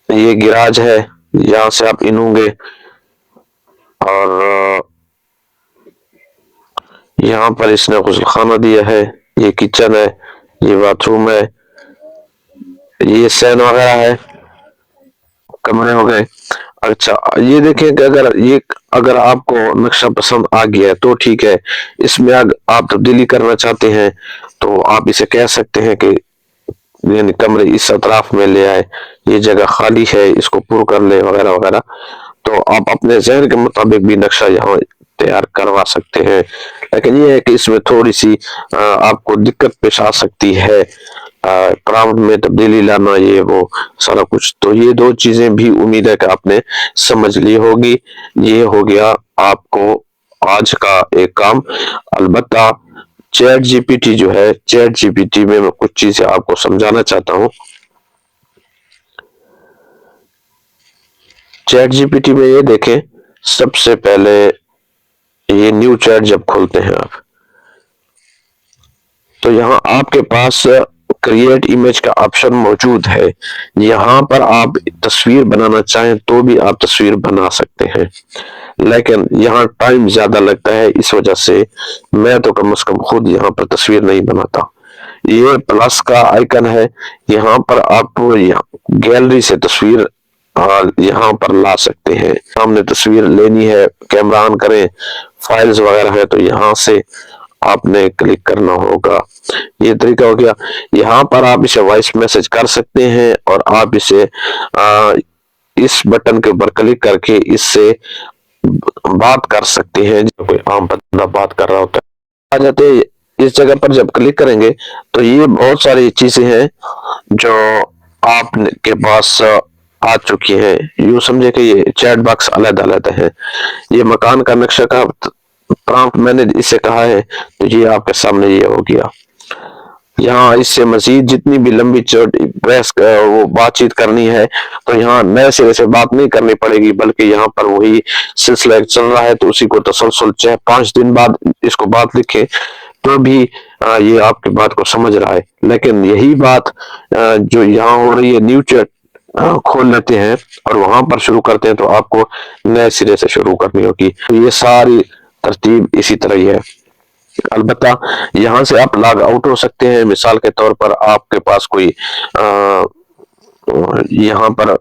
ये गिराज है, यहां से आप इन होंगे और यहाँ पर इसने गुसलखाना दिया है, ये किचन है, ये बाथरूम है, ये सैन वगैरह है, कमरे हो गए। अच्छा ये देखें कि अगर आपको नक्शा पसंद आ गया है तो ठीक है, इसमें आप तब्दीली करना चाहते हैं तो आप इसे कह सकते हैं कि यानी कमरे इस अतराफ में ले आए, ये जगह खाली है इसको पुर कर ले वगैरह वगैरह। तो आप अपने जहन के मुताबिक भी नक्शा यहाँ तैयार करवा सकते हैं। लेकिन ये है कि इसमें थोड़ी सी आपको दिक्कत पेश आ सकती है, प्रॉम्प्ट में तब्दीली लाना, ये वो सारा कुछ। तो ये दो चीजें भी उम्मीद है कि आपने समझ ली होगी। ये हो गया आपको आज का एक काम। अलबत्ता चैट जीपीटी जो है, चैट जीपीटी में मैं कुछ चीजें आपको समझाना चाहता हूँ। चैट जीपीटी में ये देखें, सबसे पहले ये न्यू चैट जब खोलते हैं आप, तो यहाँ आपके पास क्रिएट इमेज का ऑप्शन मौजूद है। यहाँ पर आप तस्वीर बनाना चाहें तो भी आप तस्वीर बना सकते हैं, लेकिन यहाँ टाइम ज्यादा लगता है। इस वजह से मैं तो कम से कम खुद यहाँ पर तस्वीर नहीं बनाता। ये प्लस का आइकन है, यहाँ पर आप गैलरी से तस्वीर यहाँ पर ला सकते हैं। सामने तस्वीर लेनी है, कैमरा ऑन करें, फाइल्स वगैरह है तो यहाँ से आपने क्लिक करना होगा। ये तरीका हो गया। यहाँ पर आप इसे वॉइस मैसेज कर सकते हैं और आप इसे इस बटन के ऊपर क्लिक करके इससे बात कर सकते हैं, जब कोई आम बंदा बात कर रहा होता है। आ जाते इस जगह पर जब क्लिक करेंगे तो ये बहुत सारी चीजें हैं जो आपके पास आ चुकी है। यूं समझे कि ये चैट बॉक्स अलग अलग है। ये मकान का नक्शा का प्रॉम्प्ट मैंने इसे कहा है, तो ये आपके सामने ये हो गया। यहाँ इससे मजीद जितनी भी लंबी बहस वो बातचीत करनी है तो यहाँ नए सिरे से बात नहीं करनी पड़ेगी, बल्कि यहाँ पर वही सिलसिला चल रहा है तो उसी को तसलसल, चाहे 5 दिन बाद इसको बात लिखे तो भी ये आपकी बात को समझ रहा है। लेकिन यही बात जो यहाँ हो रही है, न्यू चैट खोल लेते हैं और वहां पर शुरू करते हैं तो आपको नए सिरे से शुरू करनी होगी। तो ये सारी तरतीब इसी तरह ही है। अलबत्ता यहाँ से आप लॉग आउट हो सकते हैं। मिसाल के तौर पर आपके पास कोई यहाँ पर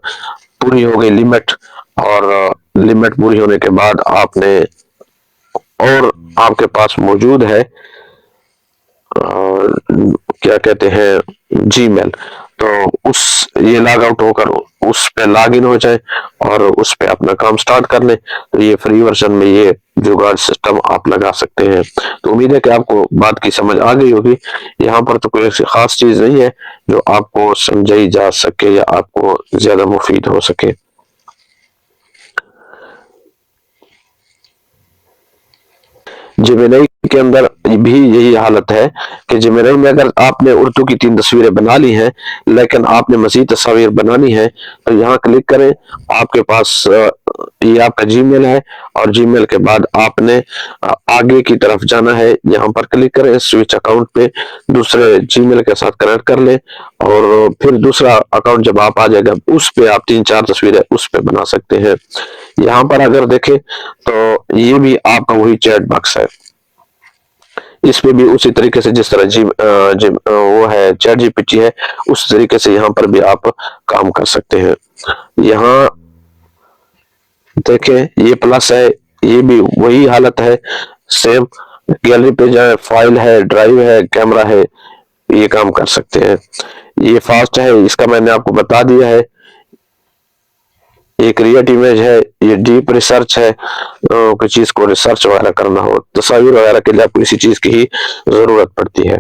पूरी हो गई लिमिट, और लिमिट पूरी होने के बाद आपने और आपके पास मौजूद है क्या कहते हैं जीमेल, तो उस ये लॉग आउट होकर उस पे लॉग इन हो जाए और उस पे अपना काम स्टार्ट कर लें। तो ये फ्री वर्जन में ये जुगाड़ सिस्टम आप लगा सकते हैं। तो उम्मीद है कि आपको बात की समझ आ गई होगी। यहाँ पर तो कोई ऐसी खास चीज नहीं है जो आपको समझाई जा सके या आपको ज्यादा मुफीद हो सके। जेमिनी के अंदर भी यही हालत है कि जेमिनी में अगर आपने उर्दू की 3 तस्वीरें बना ली हैं लेकिन आपने मजीद तस्वीर बनानी है तो यहाँ क्लिक करें। आपके पास ये आपका जीमेल है और जीमेल के बाद आपने आगे की तरफ जाना है। यहाँ पर क्लिक करें, स्विच अकाउंट पे दूसरे जीमेल के साथ कनेक्ट कर लें और फिर दूसरा अकाउंट जब आप आ जाएगा उस पे आप 3-4 तस्वीरें उस पे बना सकते हैं। यहाँ पर अगर देखें तो ये भी आपका वही चैट बॉक्स है। इसमें भी उसी तरीके से जिस तरह वो है चैट जीपीटी है, उस तरीके से यहाँ पर भी आप काम कर सकते हैं। यहाँ देखें ये प्लस है, ये भी वही हालत है सेम। गैलरी पे जाए, फाइल है, ड्राइव है, कैमरा है, ये काम कर सकते हैं। ये फास्ट है, इसका मैंने आपको बता दिया है। ये क्रिएट इमेज है, ये डीप रिसर्च है, कोई चीज को रिसर्च वगैरह करना हो, तस्वीर वगैरह के लिए आपको इसी चीज की ही जरूरत पड़ती है।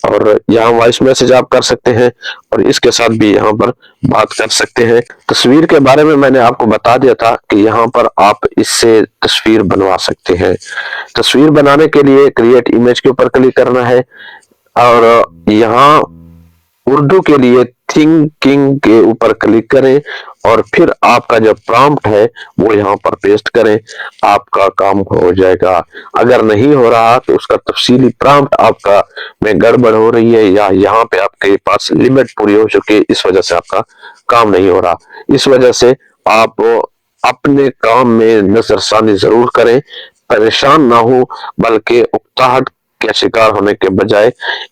और यहाँ वॉइस मैसेज आप कर सकते हैं और इसके साथ भी यहाँ पर बात कर सकते हैं। तस्वीर के बारे में मैंने आपको बता दिया था कि यहाँ पर आप इससे तस्वीर बनवा सकते हैं। तस्वीर बनाने के लिए क्रिएट इमेज के ऊपर क्लिक करना है और यहाँ उर्दू के लिए थिंकिंग के ऊपर क्लिक करें और फिर आपका जो प्रॉम्प्ट है वो यहाँ पर पेस्ट करें, आपका काम हो जाएगा। अगर नहीं हो रहा तो उसका तफसीली प्रॉम्प्ट आपका में गड़बड़ हो रही है या यहाँ पे आपके पास लिमिट पूरी हो चुकी है, इस वजह से आपका काम नहीं हो रहा। इस वजह से आप अपने काम में नजरसानी जरूर करें, परेशान ना हो, बल्कि उकताहट के शिकार होने के बजाय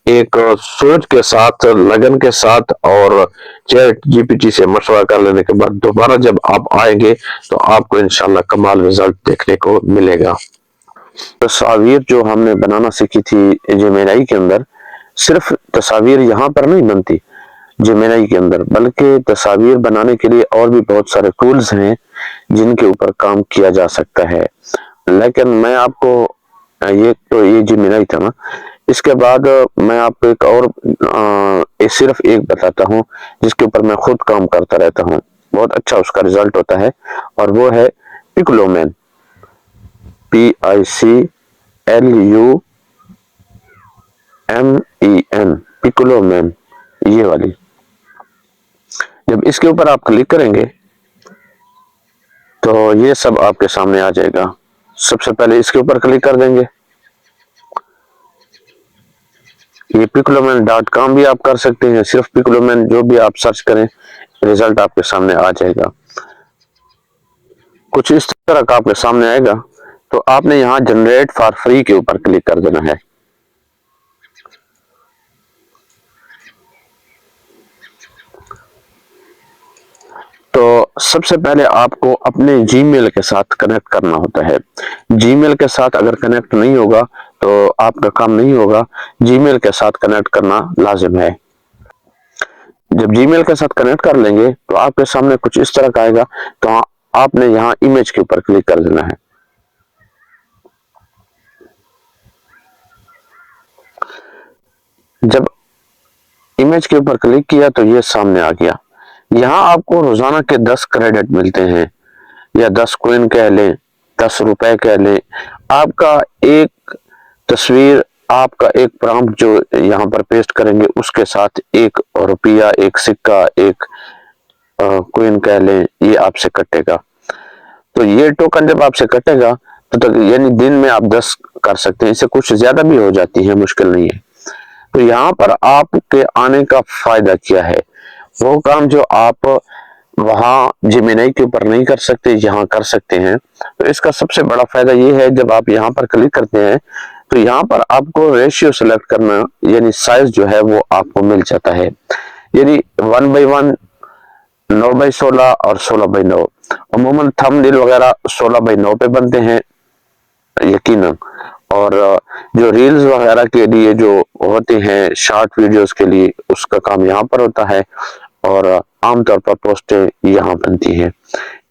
एक सोच के साथ, लगन के साथ और चैट जीपीटी से मशवरा कर लेने के बाद दोबारा जब आप आएंगे तो आपको इंशाल्लाह कमाल रिजल्ट देखने को मिलेगा। तस्वीर जो हमने बनाना सीखी थी जेमिनी के अंदर, सिर्फ तस्वीर यहाँ पर नहीं बनती जेमिनी के अंदर, बल्कि तस्वीर बनाने के लिए और भी बहुत सारे टूल्स हैं जिनके ऊपर काम किया जा सकता है। लेकिन मैं आपको ये तो ये जिमिनाई था ना। इसके बाद मैं आपको एक और सिर्फ एक बताता हूँ जिसके ऊपर मैं खुद काम करता रहता हूँ, बहुत अच्छा उसका रिजल्ट होता है, और वो है पिक्लोमैन, PICLUMEN, पिक्लोमैन, ये वाली। जब इसके ऊपर आप क्लिक करेंगे तो ये सब आपके सामने आ जाएगा। सबसे पहले इसके ऊपर क्लिक कर देंगे। ये पिक्लोमैन.com भी आप कर सकते हैं, सिर्फ पिक्लोमैन जो भी आप सर्च करें रिजल्ट आपके सामने आ जाएगा। कुछ इस तरह का आपके सामने आएगा, तो आपने यहाँ जनरेट फॉर फ्री के ऊपर क्लिक कर देना है। तो सबसे पहले आपको अपने जीमेल के साथ कनेक्ट करना होता है। जीमेल के साथ अगर कनेक्ट नहीं होगा तो आपका काम नहीं होगा। जीमेल के साथ कनेक्ट करना लाजिम है। जब जीमेल के साथ कनेक्ट कर लेंगे तो आपके सामने कुछ इस तरह का आएगा, तो आपने यहाँ इमेज के ऊपर क्लिक कर देना है। जब इमेज के ऊपर क्लिक किया तो ये सामने आ गया। यहाँ आपको रोजाना के 10 क्रेडिट मिलते हैं, या 10 कॉइन कह लें, 10 रुपए कह लें। आपका एक तस्वीर, आपका एक प्रॉम्प्ट जो यहाँ पर पेस्ट करेंगे उसके साथ 1 रुपया, 1 सिक्का, 1 कॉइन कह लें, ये आपसे कटेगा। तो ये टोकन जब आपसे कटेगा तो यानी दिन में आप 10 कर सकते हैं, इससे कुछ ज्यादा भी हो जाती है, मुश्किल नहीं है। तो यहाँ पर आपके आने का फायदा क्या है? वो काम जो आप वहां जिमिनाई के ऊपर नहीं कर सकते, यहाँ कर सकते हैं। तो इसका सबसे बड़ा फायदा ये है, जब आप यहाँ पर क्लिक करते हैं तो यहाँ पर आपको रेशियो सेलेक्ट करना, यानी साइज जो है वो आपको मिल जाता है। यानी 1:1, 9:16 और 16:9। अमूमन थंबनेल वगैरह 16:9 पे बनते हैं यकीनन, और जो रील्स वगैरह के लिए जो होते हैं शॉर्ट वीडियोस के लिए, उसका काम यहाँ पर होता है, और आमतौर पर पोस्टें यहाँ बनती हैं।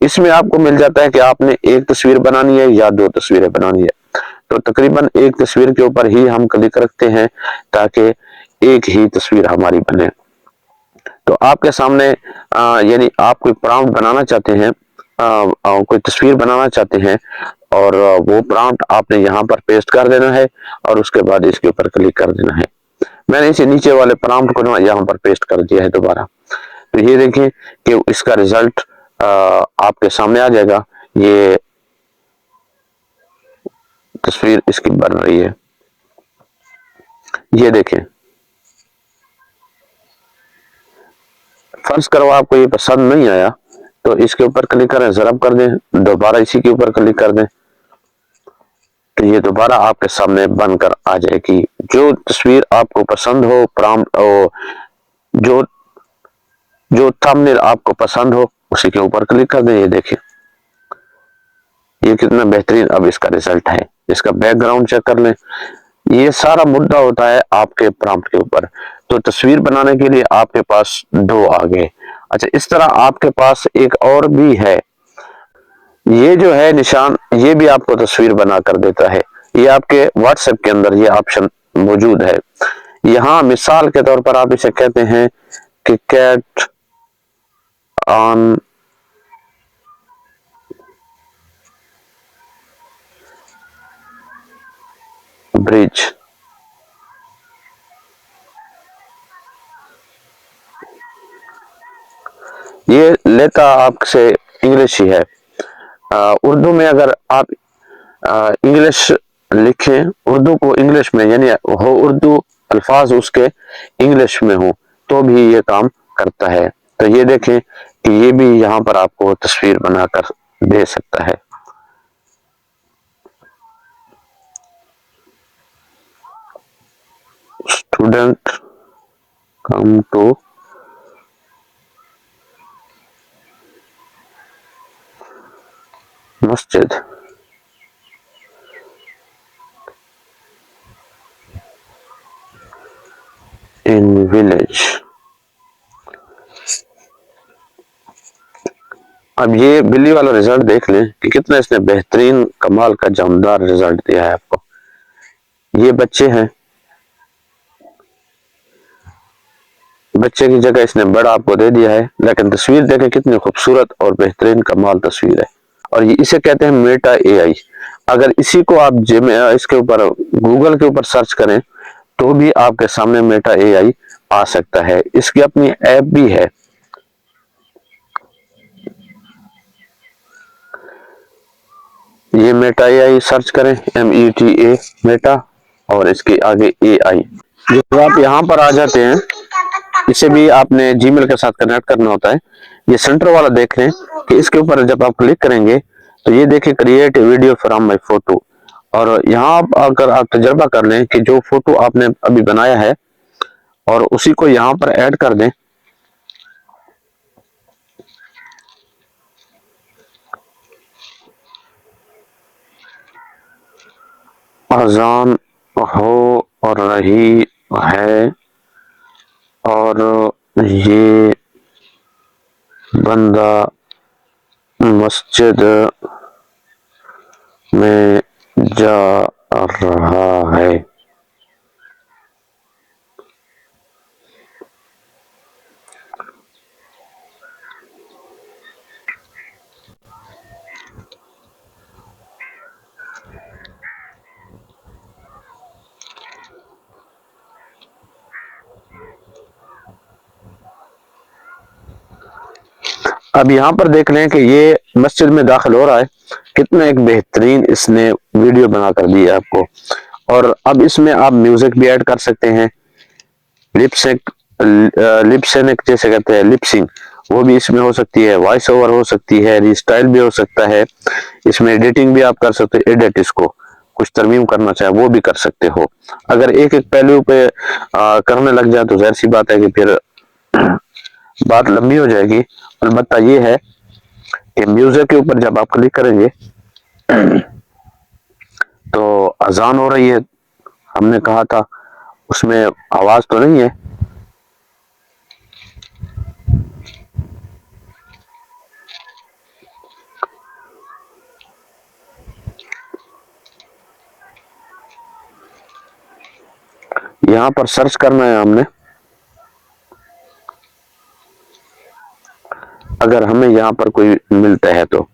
इसमें आपको मिल जाता है कि आपने एक तस्वीर बनानी है या 2 तस्वीरें बनानी है। तो तकरीबन एक तस्वीर के ऊपर ही हम क्लिक रखते हैं ताकि एक ही तस्वीर हमारी बने। तो आपके सामने यानी आप कोई प्रॉम्प्ट बनाना चाहते हैं, कोई तस्वीर बनाना चाहते हैं, और वो प्रॉम्प्ट आपने यहाँ पर पेस्ट कर देना है और उसके बाद इसके ऊपर क्लिक कर देना है। मैंने इसे नीचे वाले प्रॉम्प्ट को ना यहाँ पर पेस्ट कर दिया है दोबारा। तो ये देखें कि इसका रिजल्ट आपके सामने आ जाएगा। ये तस्वीर इसकी बन रही है, ये देखें। फर्ज करो आपको ये पसंद नहीं आया तो इसके ऊपर क्लिक करें, ज़रब कर दें, दोबारा इसी के ऊपर क्लिक कर दें, तो ये दोबारा आपके सामने बनकर आ जाएगी। जो तस्वीर आपको पसंद हो, प्रॉम्प्ट जो जो थंबनेल आपको पसंद हो उसी के ऊपर क्लिक कर दें। ये देखिए ये कितना बेहतरीन अब इसका रिजल्ट है। इसका बैकग्राउंड चेक कर लें। ये सारा मुद्दा होता है आपके प्रॉम्प्ट के ऊपर। तो तस्वीर बनाने के लिए आपके पास 2 आ गए। अच्छा, इस तरह आपके पास एक और भी है, ये जो है निशान, ये भी आपको तस्वीर बना कर देता है। ये आपके व्हाट्सएप के अंदर ये ऑप्शन मौजूद है। यहाँ मिसाल के तौर पर आप इसे कहते हैं कि कैट ऑन ब्रिज। ये लेता आपसे इंग्लिश ही है। उर्दू में अगर आप इंग्लिश लिखें, उर्दू को इंग्लिश में, यानी हो उर्दू अल्फाज उसके इंग्लिश में हो, तो भी ये काम करता है। तो ये देखें कि ये भी यहाँ पर आपको तस्वीर बनाकर दे सकता है। स्टूडेंट कम टू मस्जिद। In village. अब ये बिल्ली वाला रिजल्ट देख लें कि कितना इसने बेहतरीन कमाल का जानदार रिजल्ट दिया है आपको। ये बच्चे हैं, बच्चे की जगह इसने बड़ा आपको दे दिया है, लेकिन तस्वीर देखें कितनी खूबसूरत और बेहतरीन कमाल तस्वीर है। और ये इसे कहते हैं मेटा एआई। अगर इसी को आप इसके ऊपर गूगल के ऊपर सर्च करें तो भी आपके सामने मेटा एआई आ सकता है। इसकी अपनी ऐप भी है। ये मेटा एआई सर्च करें, META मेटा, और इसके आगे एआई। जब आप यहाँ पर आ जाते हैं, इसे भी आपने जीमेल के साथ कनेक्ट करना होता है। ये सेंटर वाला देख लें कि इसके ऊपर जब आप क्लिक करेंगे तो ये देखें create video from my photo, और यहाँ अगर आप तजर्बा कर लें कि जो फोटो आपने अभी बनाया है और उसी को यहाँ पर ऐड कर दें, अजान हो और रही है और ये बंदा मस्जिद में जा रहा है। अब यहाँ पर देख लें कि ये मस्जिद में दाखिल हो रहा है। कितना एक बेहतरीन इसने वीडियो बना कर दी है आपको। और अब इसमें आप म्यूजिक भी ऐड कर सकते हैं, लिपसिंग जैसे कहते हैं, लिपसिंग, वो भी इसमें हो सकती है, वॉइस ओवर हो सकती है, रीस्टाइल भी हो सकता है। इसमें एडिटिंग भी आप कर सकते हो, एडिट, इसको कुछ तरमीम करना चाहे वो भी कर सकते हो। अगर एक एक पहलू पे करने लग जाए तो जाहिर सी बात है कि फिर बात लंबी हो जाएगी। अलबत्ता ये है कि म्यूजिक के ऊपर जब आप क्लिक करेंगे तो अजान हो रही है, हमने कहा था, उसमें आवाज तो नहीं है। यहां पर सर्च करना है हमने। अगर हमें यहाँ पर कोई मिलता है तो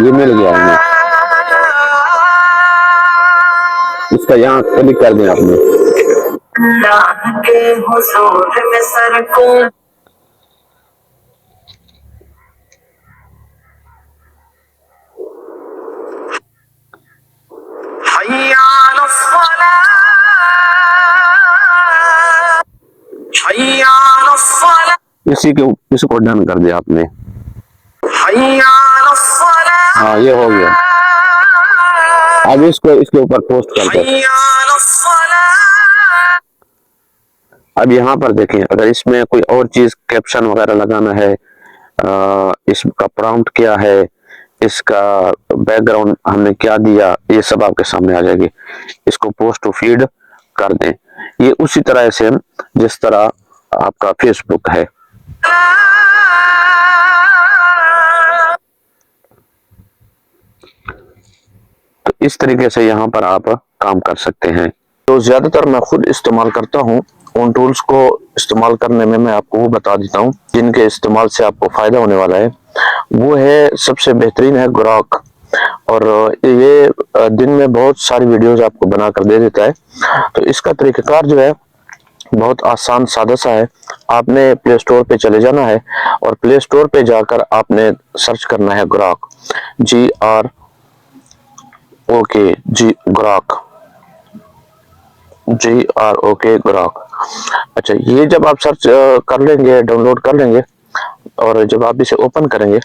ये मिल गया हमें, इसका यहाँ क्लिक कर दें आपने। इसको डन कर दिया आपने। हाँ, ये हो गया। अब इसको इसके ऊपर पोस्ट करते हैं। अब यहाँ पर देखें, अगर इसमें कोई और चीज कैप्शन वगैरह लगाना है, इसका प्रॉम्प्ट क्या है, इसका बैकग्राउंड हमने क्या दिया, ये सब आपके सामने आ जाएगी। इसको पोस्ट टू फीड कर दें। ये उसी तरह से जिस तरह आपका फेसबुक है। तो इस तरीके से यहाँ पर आप काम कर सकते हैं। तो ज्यादातर मैं खुद इस्तेमाल करता हूँ। उन टूल्स को इस्तेमाल करने में मैं आपको वो बता देता हूँ जिनके इस्तेमाल से आपको फायदा होने वाला है। वो है, सबसे बेहतरीन है ग्रॉक, और ये दिन में बहुत सारी वीडियोस आपको बना कर दे देता है। तो इसका तरीकाकार जो है बहुत आसान सादा सा है। आपने प्ले स्टोर पे चले जाना है और प्ले स्टोर पे जाकर आपने सर्च करना है ग्रॉक, GROK ग्रॉक। अच्छा, ये जब आप सर्च कर लेंगे, डाउनलोड कर लेंगे, और जब आप इसे ओपन करेंगे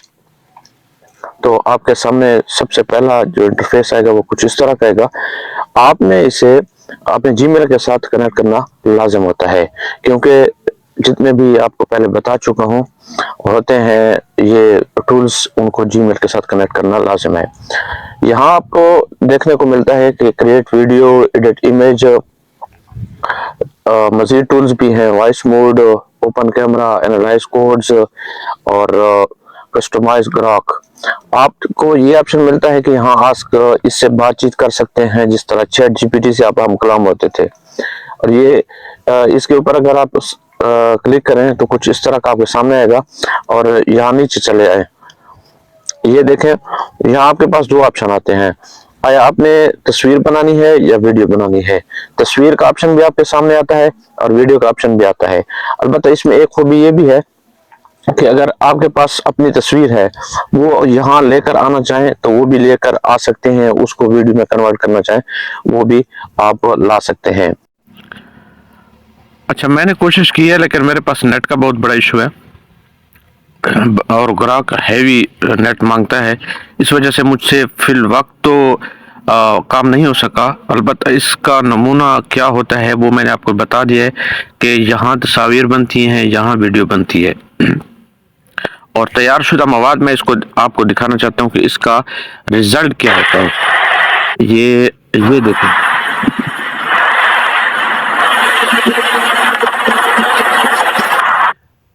तो आपके सामने सबसे पहला जो इंटरफेस आएगा वो कुछ इस तरह का आएगा। आपने इसे अपने जीमेल के साथ कनेक्ट करना लाजिम होता है, क्योंकि जितने भी आपको पहले बता चुका हूँ होते हैं ये टूल्स, उनको जीमेल के साथ कनेक्ट करना लाजिम है। यहाँ आपको देखने को मिलता है कि क्रिएट वीडियो, एडिट इमेज, मजीद टूल्स भी हैं, voice mode, open camera, analyse codes, और कस्टमाइज ग्राहक, आपको ये ऑप्शन मिलता है कि हाँ आस्क, इससे बातचीत कर सकते हैं जिस तरह चैट जीपीटी से आप हम कलाम होते थे। और ये इसके ऊपर अगर आप क्लिक करें तो कुछ इस तरह का आपके सामने आएगा और यहाँ नीचे चले आए, ये देखें यहाँ आपके पास दो ऑप्शन आते हैं। आया आपने तस्वीर बनानी है या वीडियो बनानी है। तस्वीर का ऑप्शन भी आपके सामने आता है और वीडियो का ऑप्शन भी आता है। अलबत्ता इसमें एक खूबी ये भी है कि अगर आपके पास अपनी तस्वीर है, वो यहाँ लेकर आना चाहें तो वो भी लेकर आ सकते हैं, उसको वीडियो में कन्वर्ट करना चाहें वो भी आप ला सकते हैं। अच्छा, मैंने कोशिश की है लेकिन मेरे पास नेट का बहुत बड़ा इशू है और ग्राहक हैवी नेट मांगता है, इस वजह से मुझसे फिल वक्त तो काम नहीं हो सका। अलबत्ता इसका नमूना क्या होता है वो मैंने आपको बता दिया है कि यहाँ तस्वीर बनती हैं, यहाँ वीडियो बनती है और तैयार शुदा मवाद मैं इसको आपको दिखाना चाहता हूँ कि इसका रिजल्ट क्या होता है। ये देखें,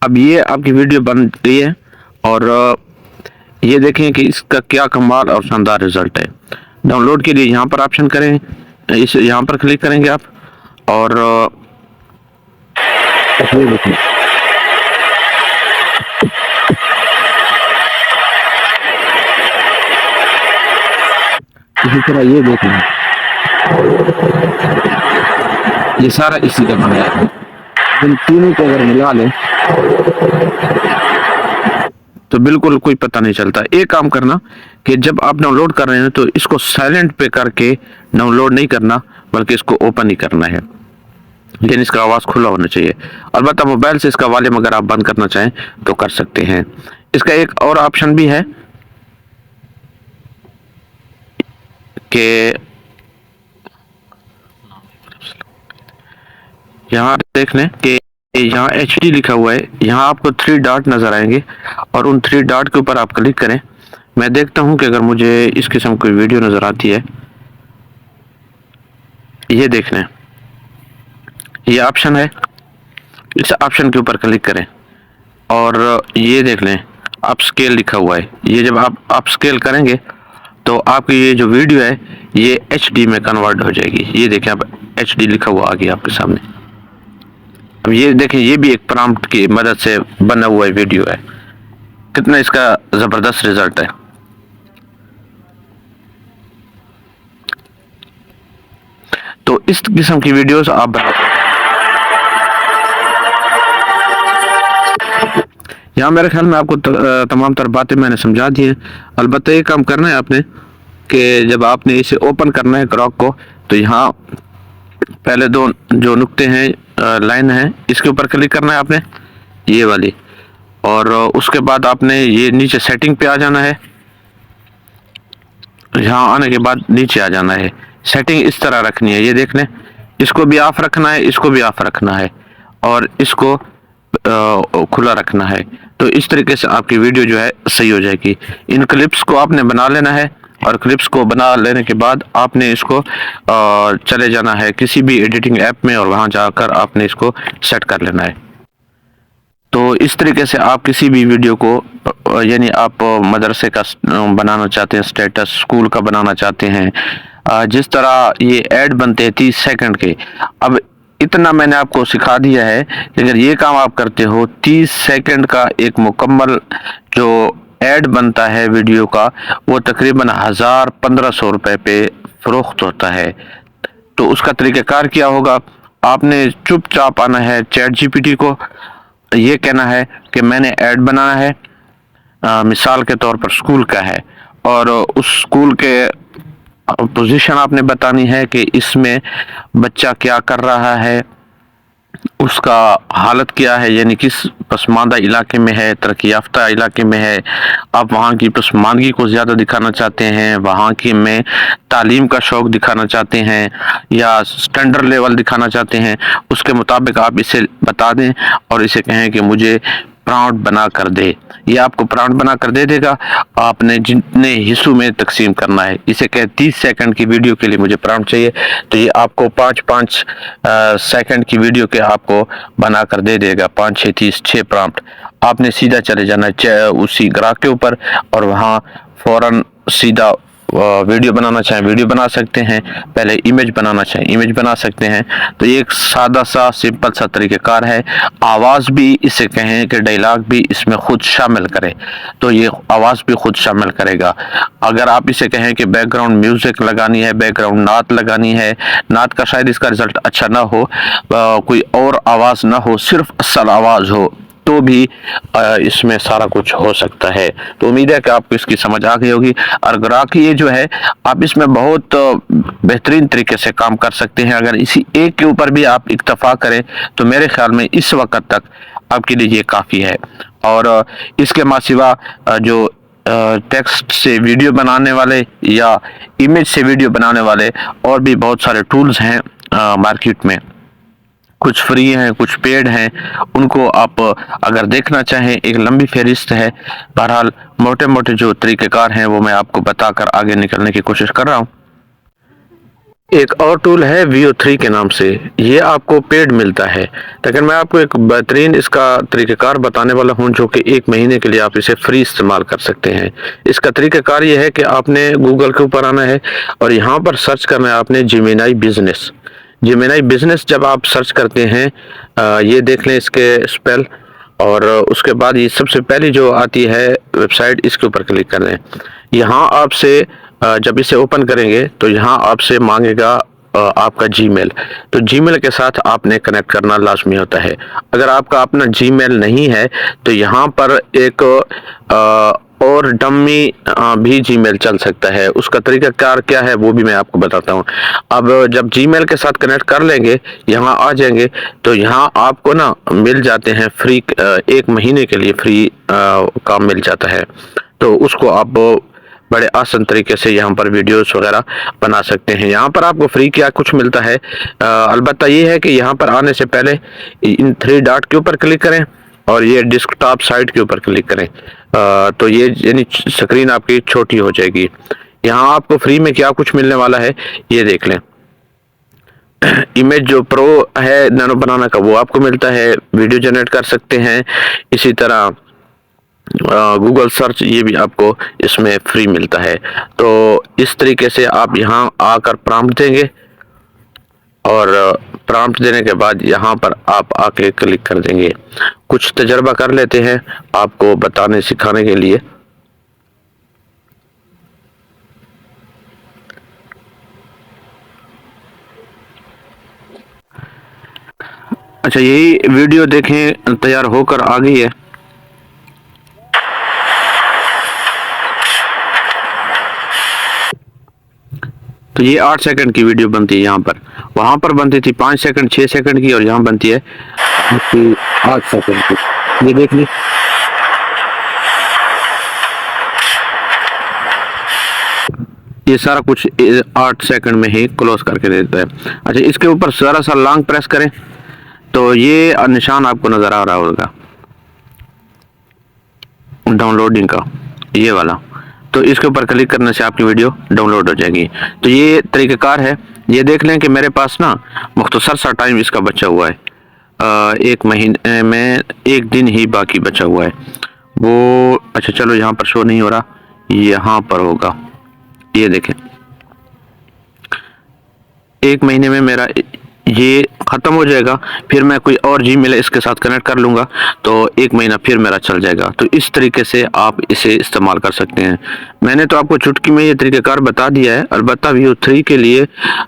अब ये आपकी वीडियो बन गई है और ये देखें कि इसका क्या कमाल और शानदार रिजल्ट है। डाउनलोड के लिए यहाँ पर ऑप्शन करें, इस यहाँ पर क्लिक करेंगे आप और ये देखें, इसी तरह ये देखें, ये सारा इसी का बनाया है। इन तीनों को अगर मिला लें तो बिल्कुल कोई पता नहीं चलता। एक काम करना कि जब आप डाउनलोड कर रहे हैं तो इसको साइलेंट पे करके डाउनलोड नहीं करना, बल्कि इसको ओपन ही करना है, लेकिन इसका आवाज़ खुला होना चाहिए। अलबत्ता मोबाइल से इसका वॉल्यूम अगर आप बंद करना चाहें तो कर सकते हैं। इसका एक और ऑप्शन भी है कि यहाँ देख लें कि यहाँ HD लिखा हुआ है, यहाँ आपको 3 डॉट नज़र आएंगे और उन 3 डॉट के ऊपर आप क्लिक करें। मैं देखता हूँ कि अगर मुझे इस किस्म की वीडियो नज़र आती है, ये देख लें, ये ऑप्शन है, इस ऑप्शन के ऊपर क्लिक करें और ये देख लें अप स्केल लिखा हुआ है। ये जब आप अप स्केल करेंगे तो आपकी ये जो वीडियो है ये HD में कन्वर्ट हो जाएगी। ये देखें, आप HD लिखा हुआ आ गया आपके सामने। अब ये देखें, ये भी एक प्रॉम्प्ट की मदद से बना हुआ वीडियो है। कितना इसका ज़बरदस्त रिजल्ट है। तो इस किस्म की वीडियोस आप बना सकते हैं। यहाँ मेरे ख्याल में आपको तमाम तर बातें मैंने समझा दी हैं। अलबत्ता ये काम करना है आपने कि जब आपने इसे ओपन करना है क्रॉक को, तो यहाँ पहले दो जो नुक्ते हैं, लाइन है, इसके ऊपर क्लिक करना है आपने, ये वाली, और उसके बाद आपने ये नीचे सेटिंग पे आ जाना है। यहाँ आने के बाद नीचे आ जाना है, सेटिंग इस तरह रखनी है, ये देख लें, इसको भी ऑफ रखना है, इसको भी ऑफ रखना है और इसको खुला रखना है। तो इस तरीके से आपकी वीडियो जो है सही हो जाएगी। इन क्लिप्स को आपने बना लेना है और क्लिप्स को बना लेने के बाद आपने इसको चले जाना है किसी भी एडिटिंग ऐप में और वहां जाकर आपने इसको सेट कर लेना है। तो इस तरीके से आप किसी भी वीडियो को, यानी आप मदरसे का बनाना चाहते हैं, स्टेटस स्कूल का बनाना चाहते हैं, जिस तरह ये ऐड बनते हैं 30 सेकंड के, अब इतना मैंने आपको सिखा दिया है कि अगर ये काम आप करते हो, 30 सेकंड का एक मुकम्मल जो ऐड बनता है वीडियो का, वो तकरीबन 1000-1500 रुपए पे फरोख्त होता है। तो उसका तरीक़ाकार क्या होगा, आपने चुपचाप आना है चैट जीपीटी को, ये कहना है कि मैंने ऐड बनाना है, मिसाल के तौर पर स्कूल का है, और उस स्कूल के पोजीशन आपने बतानी है कि इसमें बच्चा क्या कर रहा है, उसका हालत क्या है, यानी किस पसमानदा इलाके में है, तरक्की याफ्ता इलाके में है, आप वहाँ की पसमानदगी को ज़्यादा दिखाना चाहते हैं, वहाँ की में तालीम का शौक़ दिखाना चाहते हैं या स्टैंडर्ड लेवल दिखाना चाहते हैं, उसके मुताबिक आप इसे बता दें और इसे कहें कि मुझे प्रॉम्प्ट बना कर दे। ये आपको प्रॉम्प्ट बना कर दे देगा, आपने जितने हिस्सों में तकसीम करना है। इसे कहे 30 सेकंड की वीडियो के लिए मुझे प्रॉम्प्ट चाहिए, तो ये आपको 5-5 सेकंड की वीडियो के आपको बना कर दे देगा। 5-6 30 6 प्रॉम्प्ट। आपने सीधा चले जाना उसी ग्राहक के ऊपर और वहाँ फौरन सीधा वीडियो बनाना चाहें वीडियो बना सकते हैं, पहले इमेज बनाना चाहें इमेज बना सकते हैं। तो ये एक सादा सा सिंपल सा तरीक़ाकार है। आवाज़ भी इसे कहें कि डायलॉग भी इसमें खुद शामिल करे, तो ये आवाज़ भी खुद शामिल करेगा। अगर आप इसे कहें कि बैकग्राउंड म्यूज़िक लगानी है, बैकग्राउंड नात लगानी है, नात का शायद इसका रिजल्ट अच्छा ना हो, कोई और आवाज़ ना हो, सिर्फ असल आवाज़ हो, तो भी इसमें सारा कुछ हो सकता है। तो उम्मीद है कि आपको इसकी समझ आ गई होगी। और ग्राहकी ये जो है, आप इसमें बहुत बेहतरीन तरीके से काम कर सकते हैं। अगर इसी एक के ऊपर भी आप इक्तफा करें तो मेरे ख्याल में इस वक्त तक आपके लिए ये काफ़ी है। और इसके मासिवा जो टेक्स्ट से वीडियो बनाने वाले या इमेज से वीडियो बनाने वाले और भी बहुत सारे टूल्स हैं मार्केट में। कुछ फ्री हैं, कुछ पेड हैं। उनको आप अगर देखना चाहें, एक लंबी फहरिस्त है। बहरहाल मोटे मोटे जो तरीक़ेकार हैं वो मैं आपको बताकर आगे निकलने की कोशिश कर रहा हूँ। एक और टूल है VO3 के नाम से, ये आपको पेड मिलता है, लेकिन मैं आपको एक बेहतरीन इसका तरीक़ेकार बताने वाला हूँ जो कि 1 महीने के लिए आप इसे फ्री इस्तेमाल कर सकते हैं। इसका तरीक़ेकार ये है कि आपने गूगल के ऊपर आना है और यहाँ पर सर्च करना है आपने जेमिनी बिजनेस। जेमिनी बिजनेस जब आप सर्च करते हैं, ये देख लें इसके स्पेल, और उसके बाद ये सबसे पहली जो आती है वेबसाइट, इसके ऊपर क्लिक कर दें। यहाँ आपसे जब इसे ओपन करेंगे तो यहाँ आपसे मांगेगा आपका जीमेल। तो जीमेल के साथ आपने कनेक्ट करना लाजमी होता है। अगर आपका अपना जीमेल नहीं है तो यहाँ पर एक और डमी भी जीमेल चल सकता है। उसका तरीक़ाकार क्या है वो भी मैं आपको बताता हूँ। अब जब जीमेल के साथ कनेक्ट कर लेंगे, यहाँ आ जाएंगे, तो यहाँ आपको ना मिल जाते हैं फ्री 1 महीने के लिए फ्री काम मिल जाता है। तो उसको आप बड़े आसान तरीके से यहाँ पर वीडियोस वगैरह बना सकते हैं। यहाँ पर आपको फ्री क्या कुछ मिलता है, अलबत्ता ये है कि यहाँ पर आने से पहले इन 3 डॉट के ऊपर क्लिक करें और ये डेस्कटॉप साइट के ऊपर क्लिक करें, तो ये यानी स्क्रीन आपकी छोटी हो जाएगी। यहाँ आपको फ्री में क्या कुछ मिलने वाला है ये देख लें। इमेज जो प्रो है नैनो बनाना का, वो आपको मिलता है, वीडियो जनरेट कर सकते हैं। इसी तरह गूगल सर्च, ये भी आपको इसमें फ्री मिलता है। तो इस तरीके से आप यहाँ आकर प्रॉम्प्ट देंगे और प्रॉम्प्ट देने के बाद यहाँ पर आप आके क्लिक कर देंगे। कुछ तजर्बा कर लेते हैं आपको बताने सिखाने के लिए। अच्छा, यही वीडियो देखें तैयार होकर आ गई है। तो ये 8 सेकंड की वीडियो बनती है यहाँ पर। वहाँ पर बनती थी 5 सेकंड 6 सेकंड की, और यहाँ बनती है 8 सेकंड की। ये देख ली। ये सारा कुछ 8 सेकंड में ही क्लोज करके देता है। अच्छा, इसके ऊपर जरा सा लॉन्ग प्रेस करें तो ये निशान आपको नजर आ रहा होगा डाउनलोडिंग का, ये वाला। तो इसके ऊपर क्लिक करने से आपकी वीडियो डाउनलोड हो जाएगी। तो ये तरीक़ाकार है। ये देख लें कि मेरे पास ना मुख्तसर सा टाइम इसका बचा हुआ है, 1 महीने में 1 दिन ही बाकी बचा हुआ है वो। अच्छा चलो, यहाँ पर शो नहीं हो रहा, यहाँ पर होगा। ये देखें, 1 महीने में मेरा ये ख़त्म हो जाएगा, फिर मैं कोई और जीमेल इसके साथ कनेक्ट कर लूँगा तो 1 महीना फिर मेरा चल जाएगा। तो इस तरीके से आप इसे इस्तेमाल कर सकते हैं। मैंने तो आपको चुटकी में ये तरीक़ाकार बता दिया है। अलबत्ता VO3 के लिए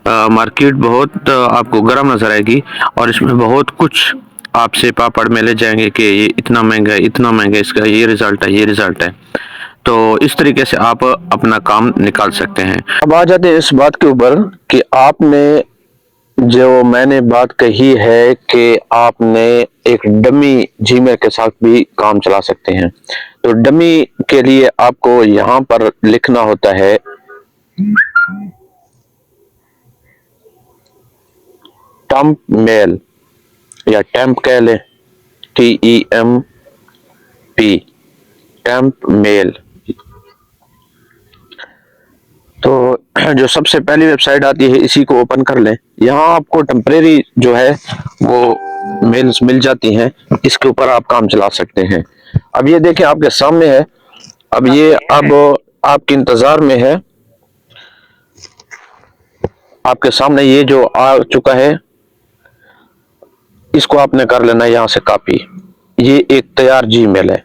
मार्केट बहुत आपको गर्म नज़र आएगी और इसमें बहुत कुछ आपसे पापड़ में ले जाएंगे कि ये इतना महंगा है, इतना महंगा, इसका ये रिज़ल्ट है, ये रिज़ल्ट है। तो इस तरीके से आप अपना काम निकाल सकते हैं। अब आ जाते हैं इस बात के ऊपर कि आपने जो मैंने बात कही है कि आपने एक डमी जीमेल के साथ भी काम चला सकते हैं। तो डमी के लिए आपको यहाँ पर लिखना होता है टम्प मेल या टेम्प कह लें, TEMP कॉपी टेम्प मेल। तो जो सबसे पहली वेबसाइट आती है इसी को ओपन कर लें। यहाँ आपको टेम्परेरी जो है वो मेल्स मिल जाती हैं, इसके ऊपर आप काम चला सकते हैं। अब ये देखें आपके सामने है, अब ये अब आपके इंतजार में है, आपके सामने ये जो आ चुका है इसको आपने कर लेना है यहाँ से कॉपी। ये एक तैयार जीमेल है।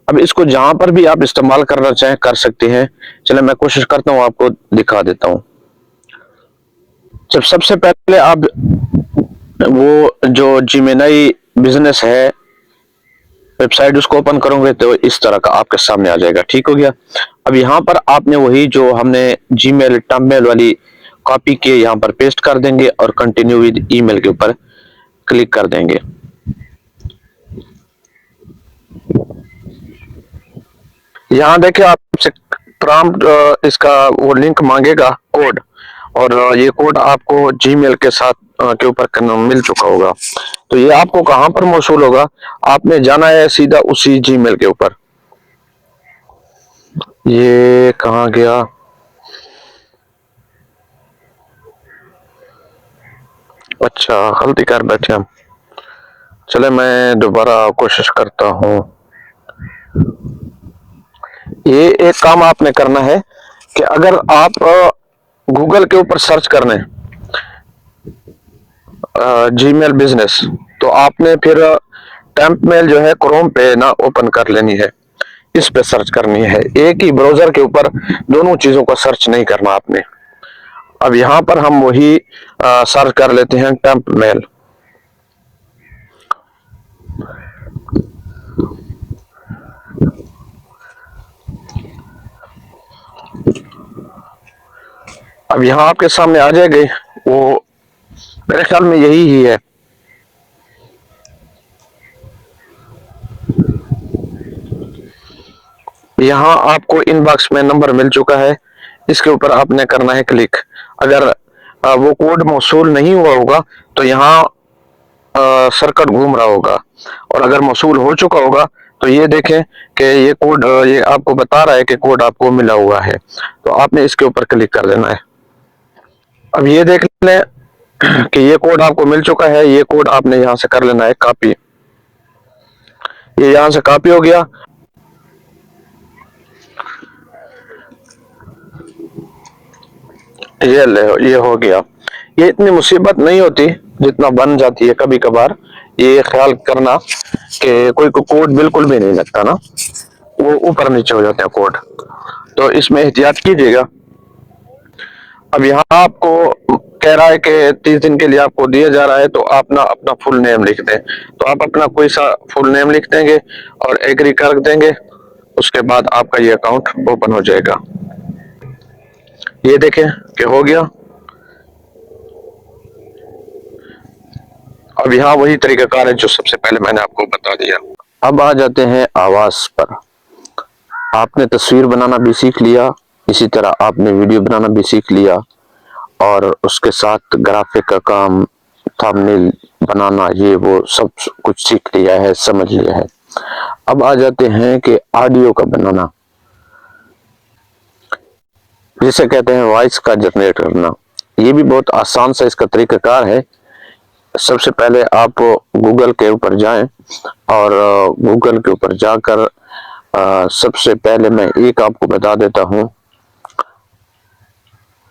अब इसको जहां पर भी आप इस्तेमाल करना चाहें कर सकते हैं। चले मैं कोशिश करता हूं, आपको दिखा देता हूं। जब सबसे पहले आप वो जो जीमेनाई बिजनेस है वेबसाइट उसको ओपन करोगे तो इस तरह का आपके सामने आ जाएगा। ठीक हो गया। अब यहाँ पर आपने वही जो हमने जीमेल टर्मिनल वाली कॉपी के यहाँ पर पेस्ट कर देंगे और कंटिन्यू विद ईमेल के ऊपर क्लिक कर देंगे। यहाँ देखिए आपसे प्रॉम्प्ट इसका वो लिंक मांगेगा कोड, और ये कोड आपको जीमेल के साथ के ऊपर मिल चुका होगा। तो ये आपको कहां पर मौसूल होगा, आपने जाना है सीधा उसी जीमेल के ऊपर। ये कहाँ गया, अच्छा गलती कर बैठे हम। चले मैं दोबारा कोशिश करता हूँ। ये एक काम आपने करना है कि अगर आप गूगल के ऊपर सर्च करने जीमेल बिजनेस, तो आपने फिर टेम्प मेल जो है क्रोम पे ना ओपन कर लेनी है, इस पे सर्च करनी है। एक ही ब्राउजर के ऊपर दोनों चीजों का सर्च नहीं करना आपने। अब यहाँ पर हम वही सर्च कर लेते हैं टेम्प मेल। अब यहाँ आपके सामने आ जाएगी, वो मेरे ख्याल में यही ही है। यहाँ आपको इनबॉक्स में नंबर मिल चुका है, इसके ऊपर आपने करना है क्लिक। अगर वो कोड मौसूल नहीं हुआ होगा तो यहाँ सर्कट घूम रहा होगा, और अगर मौसूल हो चुका होगा तो ये देखें कि ये कोड ये आपको बता रहा है कि कोड आपको मिला हुआ है, तो आपने इसके ऊपर क्लिक कर देना है। अब ये देख लें कि ये कोड आपको मिल चुका है, ये कोड आपने यहाँ से कर लेना है कॉपी। ये यहाँ से कॉपी हो गया। ये हो गया। ये इतनी मुसीबत नहीं होती जितना बन जाती है कभी कभार। ये ख्याल करना कि कोई को कोड बिल्कुल भी नहीं लगता ना, वो ऊपर नीचे हो जाते हैं कोड, तो इसमें एहतियात कीजिएगा। अब यहाँ आपको कह रहा है कि 30 दिन के लिए आपको दिया जा रहा है, तो आप ना अपना फुल नेम लिख दें। तो आप अपना कोई सा फुल नेम लिख देंगे और एग्री कर देंगे, उसके बाद आपका ये अकाउंट ओपन हो जाएगा। ये देखें कि हो गया। अब यहाँ वही तरीकाकार है जो सबसे पहले मैंने आपको बता दिया। अब आ जाते हैं आवाज पर। आपने तस्वीर बनाना भी सीख लिया, इसी तरह आपने वीडियो बनाना भी सीख लिया, और उसके साथ ग्राफिक का काम, थंबनेल बनाना, ये वो सब कुछ सीख लिया है, समझ लिया है। अब आ जाते हैं कि ऑडियो का बनाना, जिसे कहते हैं वॉइस का जनरेट करना। ये भी बहुत आसान सा इसका तरीकाकार है। सबसे पहले आप गूगल के ऊपर जाएं, और गूगल के ऊपर जाकर सबसे पहले मैं एक आपको बता देता हूं,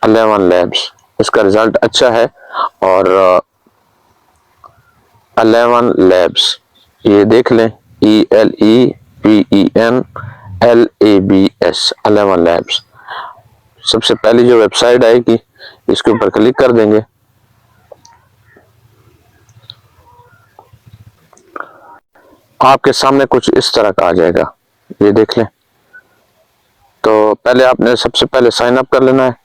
11 लैब्स, इसका रिजल्ट अच्छा है। और 11 लैब्स ये देख लें, ELEVENLABS 11 लैब्स। सबसे पहली जो वेबसाइट आएगी इसके ऊपर क्लिक कर देंगे। आपके सामने कुछ इस तरह का आ जाएगा, ये देख लें। तो पहले आपने सबसे पहले साइन अप कर लेना है।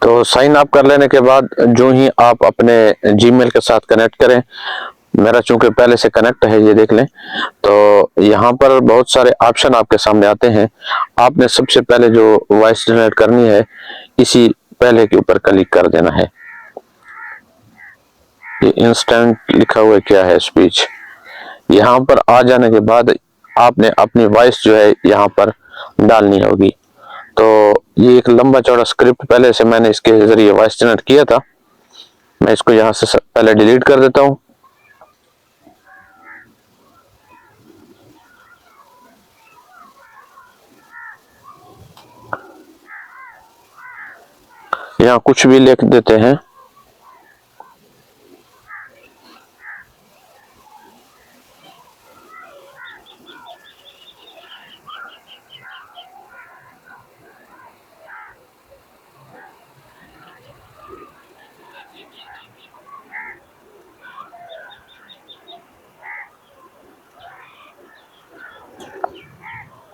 तो साइन अप कर लेने के बाद जो ही आप अपने जीमेल के साथ कनेक्ट करें, मेरा चूंकि पहले से कनेक्ट है, ये देख लें। तो यहाँ पर बहुत सारे ऑप्शन आपके सामने आते हैं। आपने सबसे पहले जो वॉइस जनरेट करनी है, इसी पहले के ऊपर क्लिक कर देना है। ये इंस्टेंट लिखा हुआ क्या है, स्पीच। यहाँ पर आ जाने के बाद आपने अपनी वॉइस जो है यहाँ पर डालनी होगी। तो ये एक लंबा चौड़ा स्क्रिप्ट पहले से मैंने इसके जरिए वॉइस जनरेट किया था। मैं इसको यहाँ से पहले डिलीट कर देता हूँ। यहाँ कुछ भी लिख देते हैं।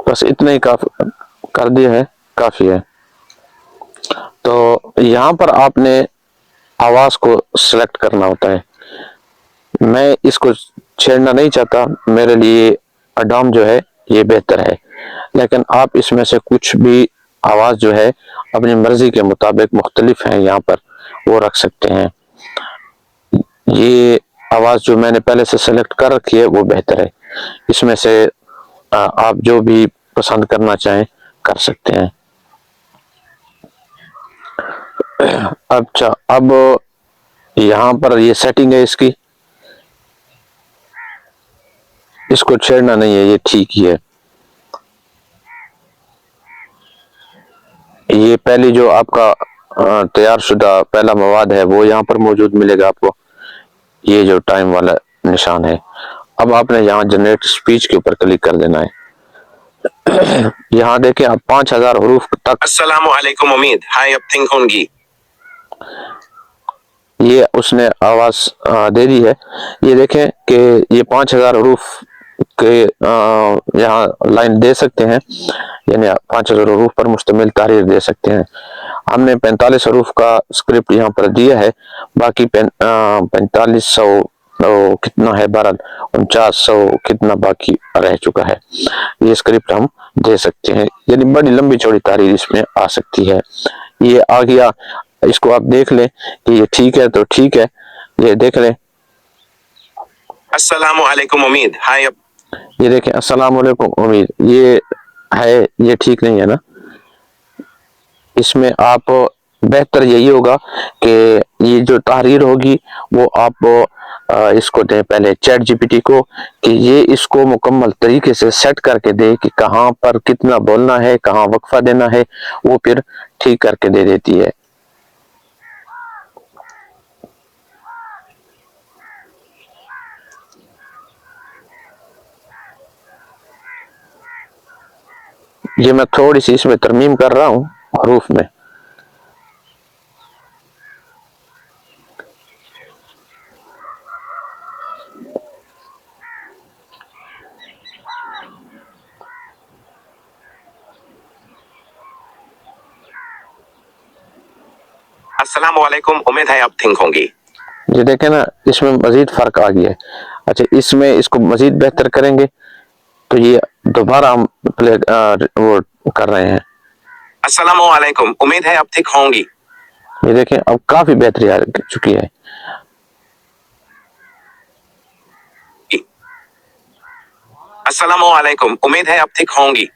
बस इतना ही काफी कर दिया है, काफी है। तो यहाँ पर आपने आवाज को सिलेक्ट करना होता है। मैं इसको छेड़ना नहीं चाहता, मेरे लिए अडोम जो है ये बेहतर है, लेकिन आप इसमें से कुछ भी आवाज जो है अपनी मर्जी के मुताबिक मुख्तलिफ हैं यहाँ पर, वो रख सकते हैं। ये आवाज जो मैंने पहले से सेलेक्ट कर रखी है वो बेहतर है। इसमें से आप जो भी पसंद करना चाहें कर सकते हैं। अच्छा, अब यहाँ पर ये सेटिंग है इसकी, इसको छेड़ना नहीं है, ये ठीक ही है। ये पहली जो आपका तैयार शुदा पहला मवाद है वो यहाँ पर मौजूद मिलेगा आपको, ये जो टाइम वाला निशान है। अब आपने यहाँ जनरेट स्पीच के ऊपर क्लिक कर देना है। यहाँ देखें आप 5000 हरूफ तक। अस्सलाम वालेकुम उम्मीद, हाय अब थिंक होंगी। ये उसने आवाज दे दी है। ये देखें कि ये 5000 हरूफ के यहाँ लाइन दे सकते हैं, यानी 5000 हरूफ पर मुश्तमिल तहरीर दे सकते हैं। हमने 45 हरूफ का स्क्रिप्ट यहाँ पर दिया है, बाकी 4500 कितना है, 4900 कितना बाकी रह चुका है। ये स्क्रिप्ट हम दे सकते हैं, यानी बड़ी लंबी चौड़ी तहरीर इसमें आ सकती है। ये आ गया, इसको आप देख लें कि ये ठीक है तो ठीक है, ये देख लें। अस्सलाम वालेकुम उम्मीद, हाय अब। ये देखें, अस्सलाम वालेकुम उम्मीद, ये है, ये ठीक नहीं है ना। इसमें आप बेहतर यही होगा कि ये जो तहरीर होगी वो आप इसको दें पहले चैट जीपीटी को, कि ये इसको मुकम्मल तरीके से सेट करके दे कि कहाँ पर कितना बोलना है, कहाँ वक्फा देना है, वो फिर ठीक करके दे देती है। ये मैं थोड़ी सी इसमें तरमीम कर रहा हूँ हरूफ में। अस्सलाम वालेकुम उम्मीद है अब थिंक होंगी। ये देखें ना, इसमें मजीद फर्क आ गया है। अच्छा, इसमें इसको मजीद बेहतर करेंगे तो ये दोबारा हम प्ले वो कर रहे हैं। अस्सलाम वालेकुम उम्मीद है अब ठीक होंगी। ये देखें, अब काफी बेहतरी आ चुकी है। अस्सलाम वालेकुम उम्मीद है अब ठीक होंगी।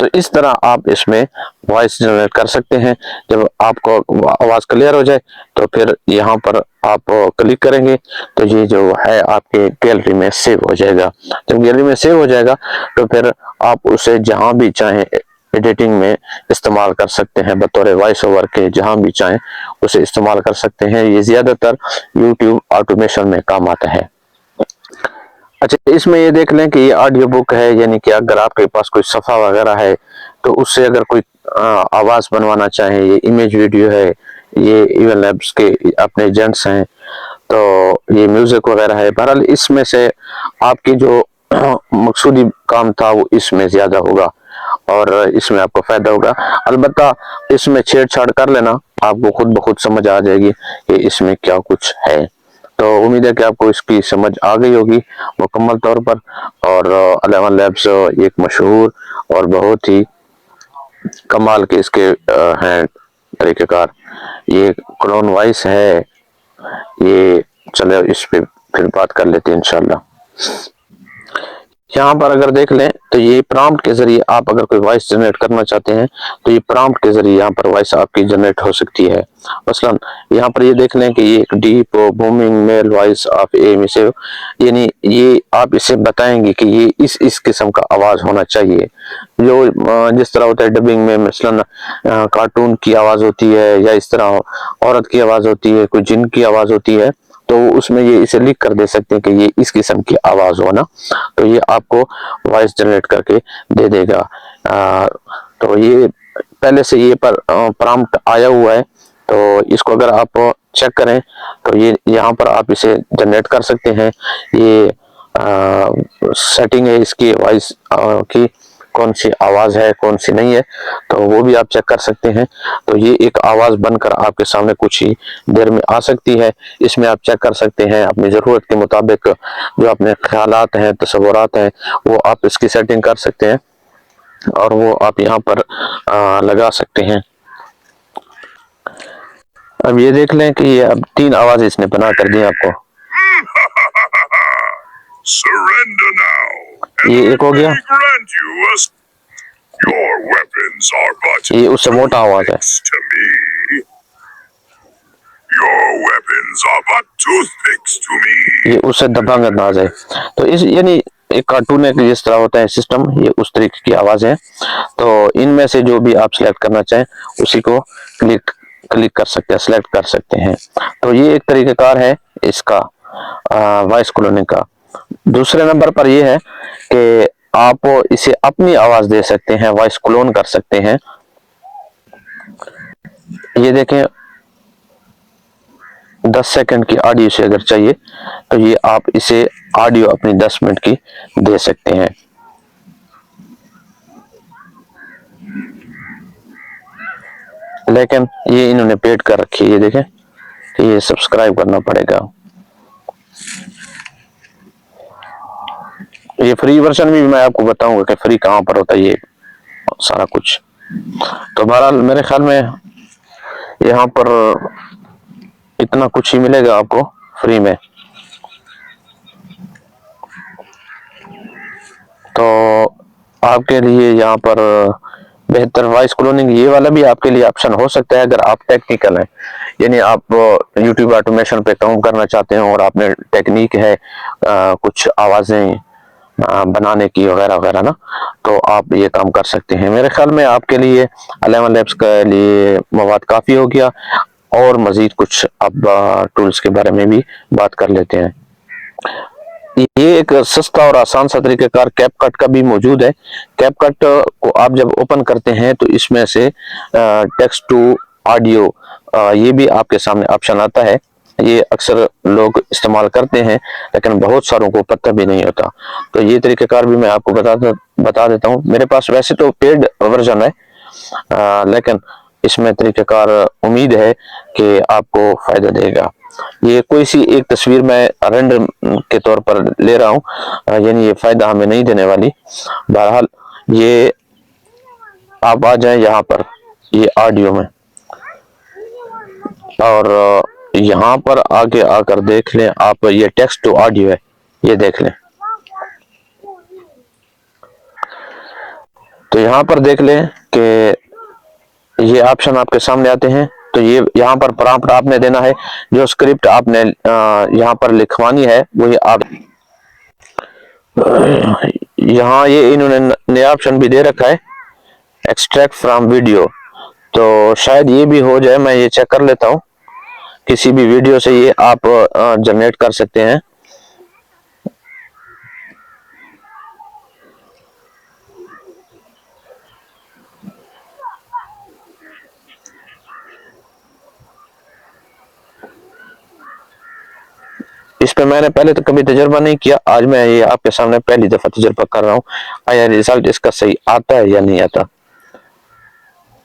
तो इस तरह आप इसमें वॉइस जनरेट कर सकते हैं। जब आपको आवाज क्लियर हो जाए तो फिर यहाँ पर आप क्लिक करेंगे तो ये जो है आपके गैलरी में सेव हो जाएगा। जब गैलरी में सेव हो जाएगा तो फिर आप उसे जहां भी चाहें एडिटिंग में इस्तेमाल कर सकते हैं, बतौर वॉइस ओवर के जहां भी चाहें उसे इस्तेमाल कर सकते हैं। ये ज्यादातर यूट्यूब ऑटोमेशन में काम आता है। अच्छा, इसमें ये देख लें कि ये ऑडियो बुक है, यानी कि अगर आपके पास कोई सफ़ा वगैरह है तो उससे अगर कोई आवाज़ बनवाना चाहें, ये इमेज वीडियो है, ये इवन लैब्स के अपने एजेंट्स हैं, तो ये म्यूजिक वगैरह है। बहरहाल इसमें से आपकी जो मकसूदी काम था वो इसमें ज़्यादा होगा और इसमें आपको फ़ायदा होगा। अलबत्ता इसमें छेड़छाड़ कर लेना, आपको खुद ब खुद समझ आ जाएगी कि इसमें क्या कुछ है। तो उम्मीद है कि आपको इसकी समझ आ गई होगी मुकम्मल तौर पर। और अलेवन लैब्स एक मशहूर और बहुत ही कमाल के इसके हैं तरीक़ेकार। ये क्लोन वॉइस है, ये चलो इस पे फिर बात कर लेते हैं इंशाल्लाह। यहाँ पर अगर देख लें तो ये प्रॉम्प्ट के जरिए आप अगर कोई वॉइस जनरेट करना चाहते हैं तो ये प्रॉम्प्ट के जरिए यहाँ पर वॉइस आपकी जनरेट हो सकती है। मसलन यहाँ पर ये देख लें कि ये एक deep booming male voice of A massive, यानी ये आप इसे बताएंगे कि ये इस किस्म का आवाज होना चाहिए। जो जिस तरह होता है डबिंग में, मसलन कार्टून की आवाज होती है या इस तरह औरत की आवाज होती है, कोई जिन की आवाज होती है, तो उसमें ये इसे लिख कर दे सकते हैं कि ये इस किस्म की आवाज हो ना, तो ये आपको वॉइस जनरेट करके दे देगा। तो ये पहले से ये पर प्रॉम्प्ट आया हुआ है, तो इसको अगर आप चेक करें तो ये यहाँ पर आप इसे जनरेट कर सकते हैं। ये सेटिंग है इसकी वॉइस की, कौन सी आवाज है कौन सी नहीं है, तो वो भी आप चेक कर सकते हैं। तो ये एक आवाज बनकर आपके सामने कुछ ही देर में आ सकती है। इसमें आप चेक कर सकते हैं अपनी जरूरत के मुताबिक जो अपने ख्यालात हैं, तस्वुरात हैं, वो आप इसकी सेटिंग कर सकते हैं और वो आप यहाँ पर लगा सकते हैं। अब ये देख लें कि ये अब 3 आवाज इसने बना कर दी आपको। Surrender now. ये एक हो गया, Grant you a... Your weapons are but ये उससे मोटा आवाज है। to me. Your weapons are but toothpicks to me. ये उससे दबंग अंदाज है। तो इस यानी एक कार्टून है जिस तरह होता है सिस्टम, ये उस तरीके की आवाज है। तो इनमें से जो भी आप सिलेक्ट करना चाहें उसी को क्लिक कर सकते हैं, सिलेक्ट कर सकते हैं। तो ये एक तरीकेकार है इसका वॉइस क्लोनिंग का। दूसरे नंबर पर यह है कि आप इसे अपनी आवाज दे सकते हैं, वॉइस क्लोन कर सकते हैं। ये देखें 10 सेकंड की ऑडियो से अगर चाहिए तो ये आप इसे ऑडियो अपनी 10 मिनट की दे सकते हैं। लेकिन ये इन्होंने पेड कर रखी है, ये देखें, तो ये सब्सक्राइब करना पड़ेगा। ये फ्री वर्जन भी मैं आपको बताऊंगा कि फ्री कहां पर होता है ये सारा कुछ। तो बहरहाल मेरे ख्याल में यहाँ पर इतना कुछ ही मिलेगा आपको फ्री में। तो आपके लिए यहाँ पर बेहतर वॉइस क्लोनिंग ये वाला भी आपके लिए ऑप्शन हो सकता है अगर आप टेक्निकल हैं, यानी आप यूट्यूब ऑटोमेशन पे काम करना चाहते हैं और आपने टेक्निक है कुछ आवाजें बनाने की वगैरह वगैरह ना, तो आप ये काम कर सकते हैं। मेरे ख्याल में आपके लिए 11 लैब्स के लिए मवाद काफ़ी हो गया और मज़ीद कुछ अब टूल्स के बारे में भी बात कर लेते हैं। ये एक सस्ता और आसान सा तरीक़ेकार कैपकट का भी मौजूद है। कैपकट को आप जब ओपन करते हैं तो इसमें से टेक्स्ट टू ऑडियो ये भी आपके सामने ऑप्शन आता है। ये अक्सर लोग इस्तेमाल करते हैं लेकिन बहुत सारों को पता भी नहीं होता। तो ये तरीक़ेकार भी मैं आपको बता देता हूँ। मेरे पास वैसे तो पेड वर्जन है लेकिन इसमें तरीक़ेकार उम्मीद है कि आपको फ़ायदा देगा। ये कोई सी एक तस्वीर मैं रेंडर के तौर पर ले रहा हूँ, यानी ये फ़ायदा हमें नहीं देने वाली। बहरहाल ये आप आ जाएं यहाँ पर ये ऑडियो में और यहाँ पर आगे आकर देख लें आप, ये टेक्स्ट टू ऑडियो है, ये देख लें। तो यहाँ पर देख लें कि ये ऑप्शन आपके सामने आते हैं। तो ये यहाँ पर प्रॉम्प्ट आपने देना है, जो स्क्रिप्ट आपने यहाँ पर लिखवानी है वही आप यहाँ ये इन्होंने नया ऑप्शन भी दे रखा है, एक्सट्रैक्ट फ्रॉम वीडियो। तो शायद ये भी हो जाए, मैं ये चेक कर लेता हूँ। किसी भी वीडियो से ये आप जनरेट कर सकते हैं। इस पे मैंने पहले तो कभी तजर्बा नहीं किया, आज मैं ये आपके सामने पहली दफा तजर्बा कर रहा हूँ। आया रिजल्ट इसका सही आता है या नहीं आता।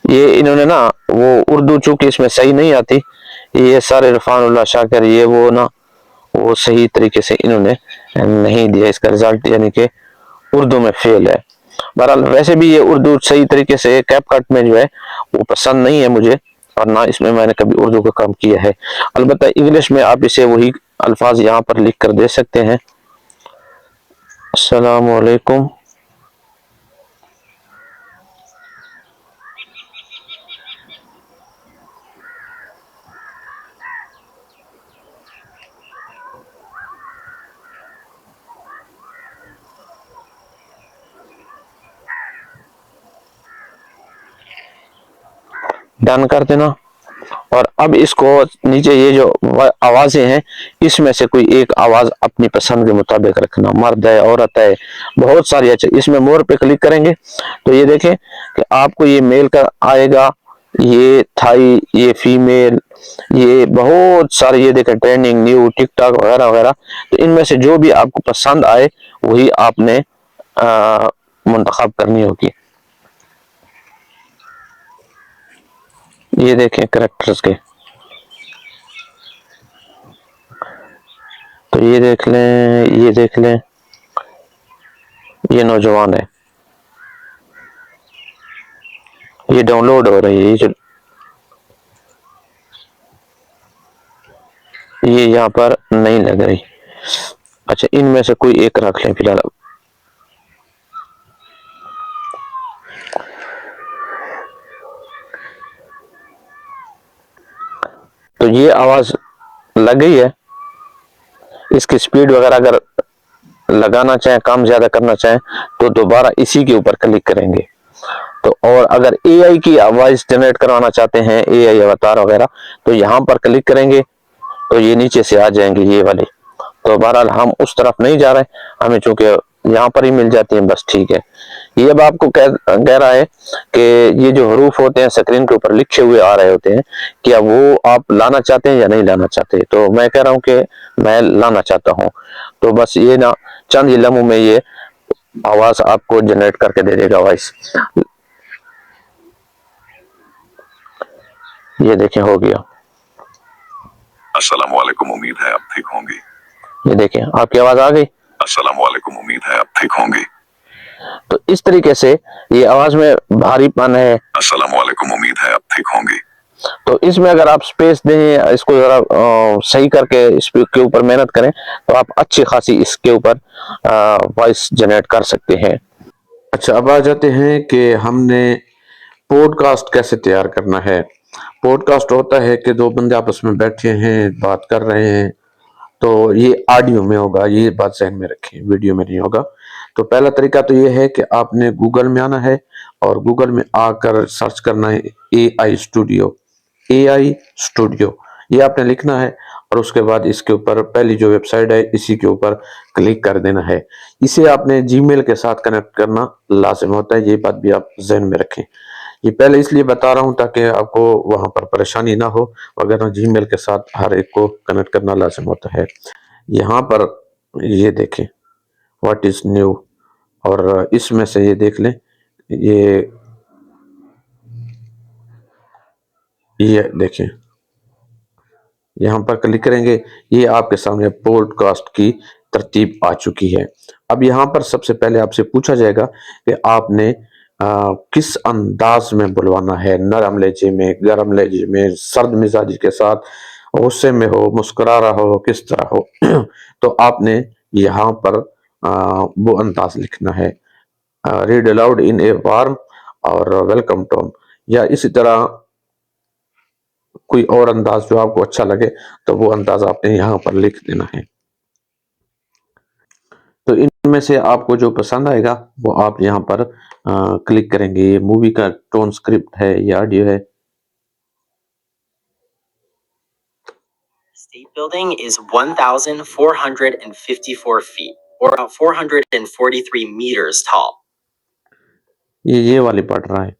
ये इन्होंने ना वो उर्दू चूंकि इसमें सही नहीं आती, ये सारे इरफान उल्लाह शाकिर ये वो ना वो सही तरीके से इन्होंने नहीं दिया, इसका रिजल्ट यानी कि उर्दू में फेल है। बहरहाल वैसे भी ये उर्दू सही तरीके से कैपकट में जो है वो पसंद नहीं है मुझे, और ना इसमें मैंने कभी उर्दू का काम किया है। अलबत्ता इंग्लिश में आप इसे वही अल्फाज यहाँ पर लिख कर दे सकते हैं। अस्सलाम वालेकुम। डन कर देना। और अब इसको नीचे ये जो आवाजें हैं इसमें से कोई एक आवाज अपनी पसंद के मुताबिक रखना, मर्द है, औरत है, बहुत सारी। अच्छा, इसमें मोर पे क्लिक करेंगे तो ये देखें कि आपको ये मेल का आएगा, ये थाई, ये फीमेल, ये बहुत सारे, ये देखें ट्रेंडिंग, न्यू, टिकटॉक वगैरह वगैरह। तो इनमें से जो भी आपको पसंद आए वही आपने मुंतखब करनी होगी। ये देखें करेक्टर्स के, तो ये देख लें, ये देख लें, ये नौजवान है, ये डाउनलोड हो रही है, ये यहाँ पर नहीं लग रही। अच्छा, इनमें से कोई एक रख लें फिलहाल। तो ये आवाज लग गई है। इसकी स्पीड वगैरह अगर लगाना चाहें, कम ज्यादा करना चाहें तो दोबारा इसी के ऊपर क्लिक करेंगे। तो और अगर एआई की आवाज जनरेट करवाना चाहते हैं, एआई अवतार वगैरह, तो यहाँ पर क्लिक करेंगे तो ये नीचे से आ जाएंगे ये वाले। तो बहरहाल हम उस तरफ नहीं जा रहे, हमें चूंकि यहाँ पर ही मिल जाती है, बस ठीक है। ये अब आपको कह रहा है कि ये जो हरूफ होते हैं स्क्रीन के ऊपर लिखे हुए आ रहे होते हैं, क्या वो आप लाना चाहते हैं या नहीं लाना चाहते। तो मैं कह रहा हूँ कि मैं लाना चाहता हूँ। तो बस ये ना चंद ही लम्हों में ये आवाज आपको जनरेट करके दे देगा वॉइस। ये देखें हो गया। अस्सलाम वालेकुम, उम्मीद है आप ठीक होंगे। ये देखें आपकी आवाज आ गई। अस्सलाम वालेकुम, उम्मीद है आप ठीक होंगे। तो इस तरीके से ये आवाज में भारीपन है। अस्सलाम वालेकुम, उम्मीद है आप ठीक होंगे। तो इसमें अगर आप स्पेस दें, इसको जरा सही करके इसके ऊपर मेहनत करें तो आप अच्छी खासी इसके ऊपर वॉइस जनरेट कर सकते हैं। अच्छा, अब आ जाते हैं कि हमने पॉडकास्ट कैसे तैयार करना है। पॉडकास्ट होता है कि दो बंदे आपस में बैठे हैं, बात कर रहे हैं, तो ये ऑडियो में होगा, ये बात ज़हन में रखें, वीडियो में नहीं होगा। तो पहला तरीका तो ये है कि आपने गूगल में आना है और गूगल में आकर सर्च करना है एआई स्टूडियो। एआई स्टूडियो ये आपने लिखना है और उसके बाद इसके ऊपर पहली जो वेबसाइट है इसी के ऊपर क्लिक कर देना है। इसे आपने जीमेल के साथ कनेक्ट करना लाजिम होता है, ये बात भी आप जहन में रखें। ये पहले इसलिए बता रहा हूं ताकि आपको वहां पर परेशानी ना हो, वगैरह जीमेल के साथ हर एक को कनेक्ट करना लाजिम होता है। यहाँ पर ये देखें व्हाट इज न्यू, और इसमें से ये देख लें, ये देखें, यहाँ पर क्लिक करेंगे, ये आपके सामने पॉडकास्ट की तरतीब आ चुकी है। अब यहाँ पर सबसे पहले आपसे पूछा जाएगा कि आपने किस अंदाज में बुलवाना है, नरम लहजे में, गर्म लहजे में, सर्द मिजाजी के साथ, गुस्से में हो, मुस्कुरा रहा हो, किस तरह हो। तो आपने यहाँ पर वो अंदाज लिखना है, read allowed in a warm और वेलकम टोन, या इसी तरह कोई और अंदाज जो आपको अच्छा लगे तो वो अंदाज आपने यहाँ पर लिख देना है। तो इनमें से आपको जो पसंद आएगा वो आप यहाँ पर क्लिक करेंगे। ये मूवी का टोन स्क्रिप्ट है, ये ऑडियो है। State building is 1,454 feet, or about 443 meters tall. ये वाली पढ़ रहा है।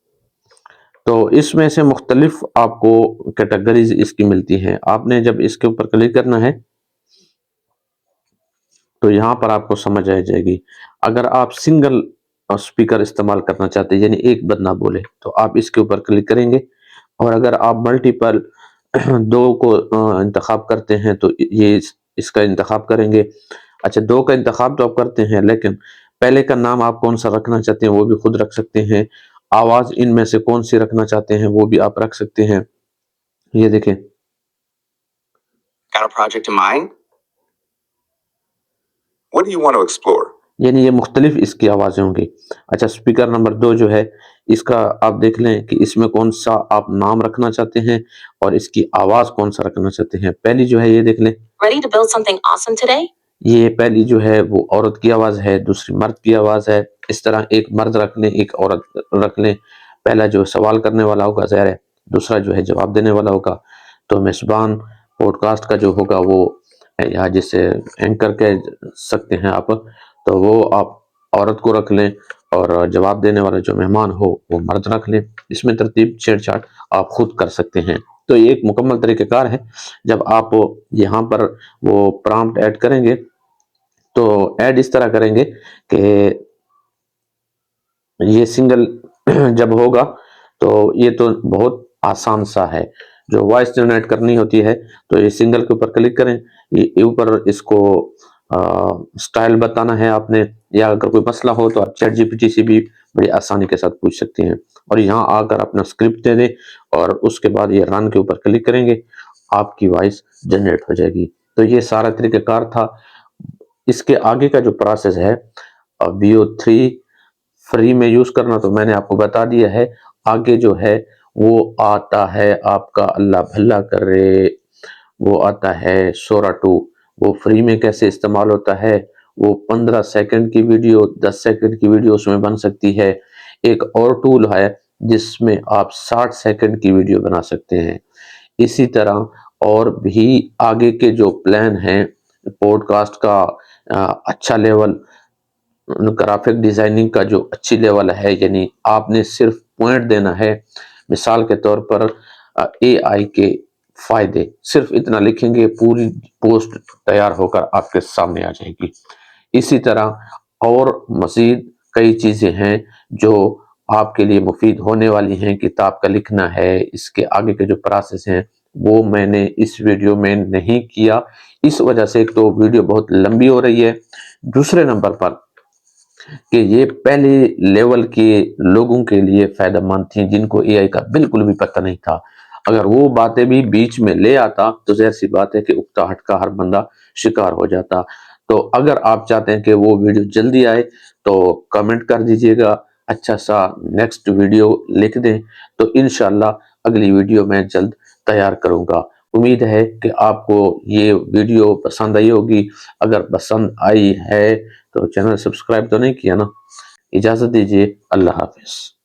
तो इसमें से मुख्तलिफ आपको कैटेगरीज इसकी मिलती हैं। आपने जब इसके ऊपर क्लिक करना है तो यहाँ पर आपको समझ आ जाएगी। अगर आप सिंगल स्पीकर इस्तेमाल करना चाहते हैं, यानी एक बंदा बोले, तो आप इसके ऊपर क्लिक करेंगे। और अगर आप मल्टीपल दो को इंतखाब करते हैं तो ये इसका इंतखाब करेंगे। अच्छा, 2 का इंतखाब तो आप करते हैं, लेकिन पहले का नाम आप कौन सा रखना चाहते हैं वो भी खुद रख सकते हैं। आवाज इनमें से कौन सी रखना चाहते हैं वो भी आप रख सकते हैं। ये देखें, Got a project in mind? What do you want to explore? यानी ये मुख्तलिफ इसकी आवाजें होंगी। अच्छा, स्पीकर नंबर 2 जो है, इसका आप देख लें कि इसमें कौन सा आप नाम रखना चाहते हैं और इसकी आवाज कौन सा रखना चाहते हैं। पहली जो है ये देख लें, Ready to build something awesome today? ये पहली जो है वो औरत की आवाज है, दूसरी मर्द की आवाज है। इस तरह एक मर्द रख लें, एक औरत रख लें। पहला जो सवाल करने वाला होगा ज़ाहिर है, दूसरा जो है जवाब देने वाला होगा। तो मेज़बान पॉडकास्ट का जो होगा वो, या जिसे एंकर कह सकते हैं आप, तो वो आप औरत को रख लें और जवाब देने वाला जो मेहमान हो वो मर्द रख लें। इसमें तरतीब छेड़छाड़ आप खुद कर सकते हैं। तो ये एक मुकम्मल तरीक़ेकार है। जब आप यहाँ पर वो प्रॉम्प्ट ऐड करेंगे तो ऐड इस तरह करेंगे कि ये सिंगल जब होगा तो ये तो बहुत आसान सा है। जो वॉइस जनरेट करनी होती है तो ये सिंगल के ऊपर क्लिक करें, ये ऊपर इसको स्टाइल बताना है आपने, या अगर कोई मसला हो तो आप चैट जीपीटी से भी बड़ी आसानी के साथ पूछ सकते हैं। और यहाँ आकर अपना स्क्रिप्ट दे दें और उसके बाद ये रन के ऊपर क्लिक करेंगे, आपकी वॉइस जनरेट हो जाएगी। तो ये सारा तरीक़ेकार था। इसके आगे का जो प्रोसेस है, VO3 फ्री में यूज करना तो मैंने आपको बता दिया है। आगे जो है वो आता है आपका, अल्लाह भला करे, वो आता है सोरा 2। वो फ्री में कैसे इस्तेमाल होता है, वो 15 सेकंड की वीडियो, 10 सेकंड की वीडियो उसमें बन सकती है। एक और टूल है जिसमें आप 60 सेकंड की वीडियो बना सकते हैं। इसी तरह और भी आगे के जो प्लान हैं पॉडकास्ट का, अच्छा लेवल ग्राफिक डिजाइनिंग का जो अच्छी लेवल है, यानी आपने सिर्फ पॉइंट देना है। मिसाल के तौर पर AI के फायदे, सिर्फ इतना लिखेंगे, पूरी पोस्ट तैयार होकर आपके सामने आ जाएगी। इसी तरह और मज़ीद कई चीज़ें हैं जो आपके लिए मुफीद होने वाली हैं। किताब का लिखना है, इसके आगे के जो प्रोसेस हैं वो मैंने इस वीडियो में नहीं किया, इस वजह से एक तो वीडियो बहुत लंबी हो रही है, दूसरे नंबर पर कि ये पहले लेवल के लोगों के लिए फायदेमंद थी जिनको AI का बिल्कुल भी पता नहीं था। अगर वो बातें भी बीच में ले आता तो ज़ाहिर सी बात है कि उकताहट का हर बंदा शिकार हो जाता। तो अगर आप चाहते हैं कि वो वीडियो जल्दी आए तो कमेंट कर दीजिएगा, अच्छा सा नेक्स्ट वीडियो लिख दें, तो इंशाल्लाह अगली वीडियो मैं जल्द तैयार करूँगा। उम्मीद है कि आपको ये वीडियो पसंद आई होगी। अगर पसंद आई है तो चैनल सब्सक्राइब तो नहीं किया ना? इजाज़त दीजिए, अल्लाह हाफ़िज़।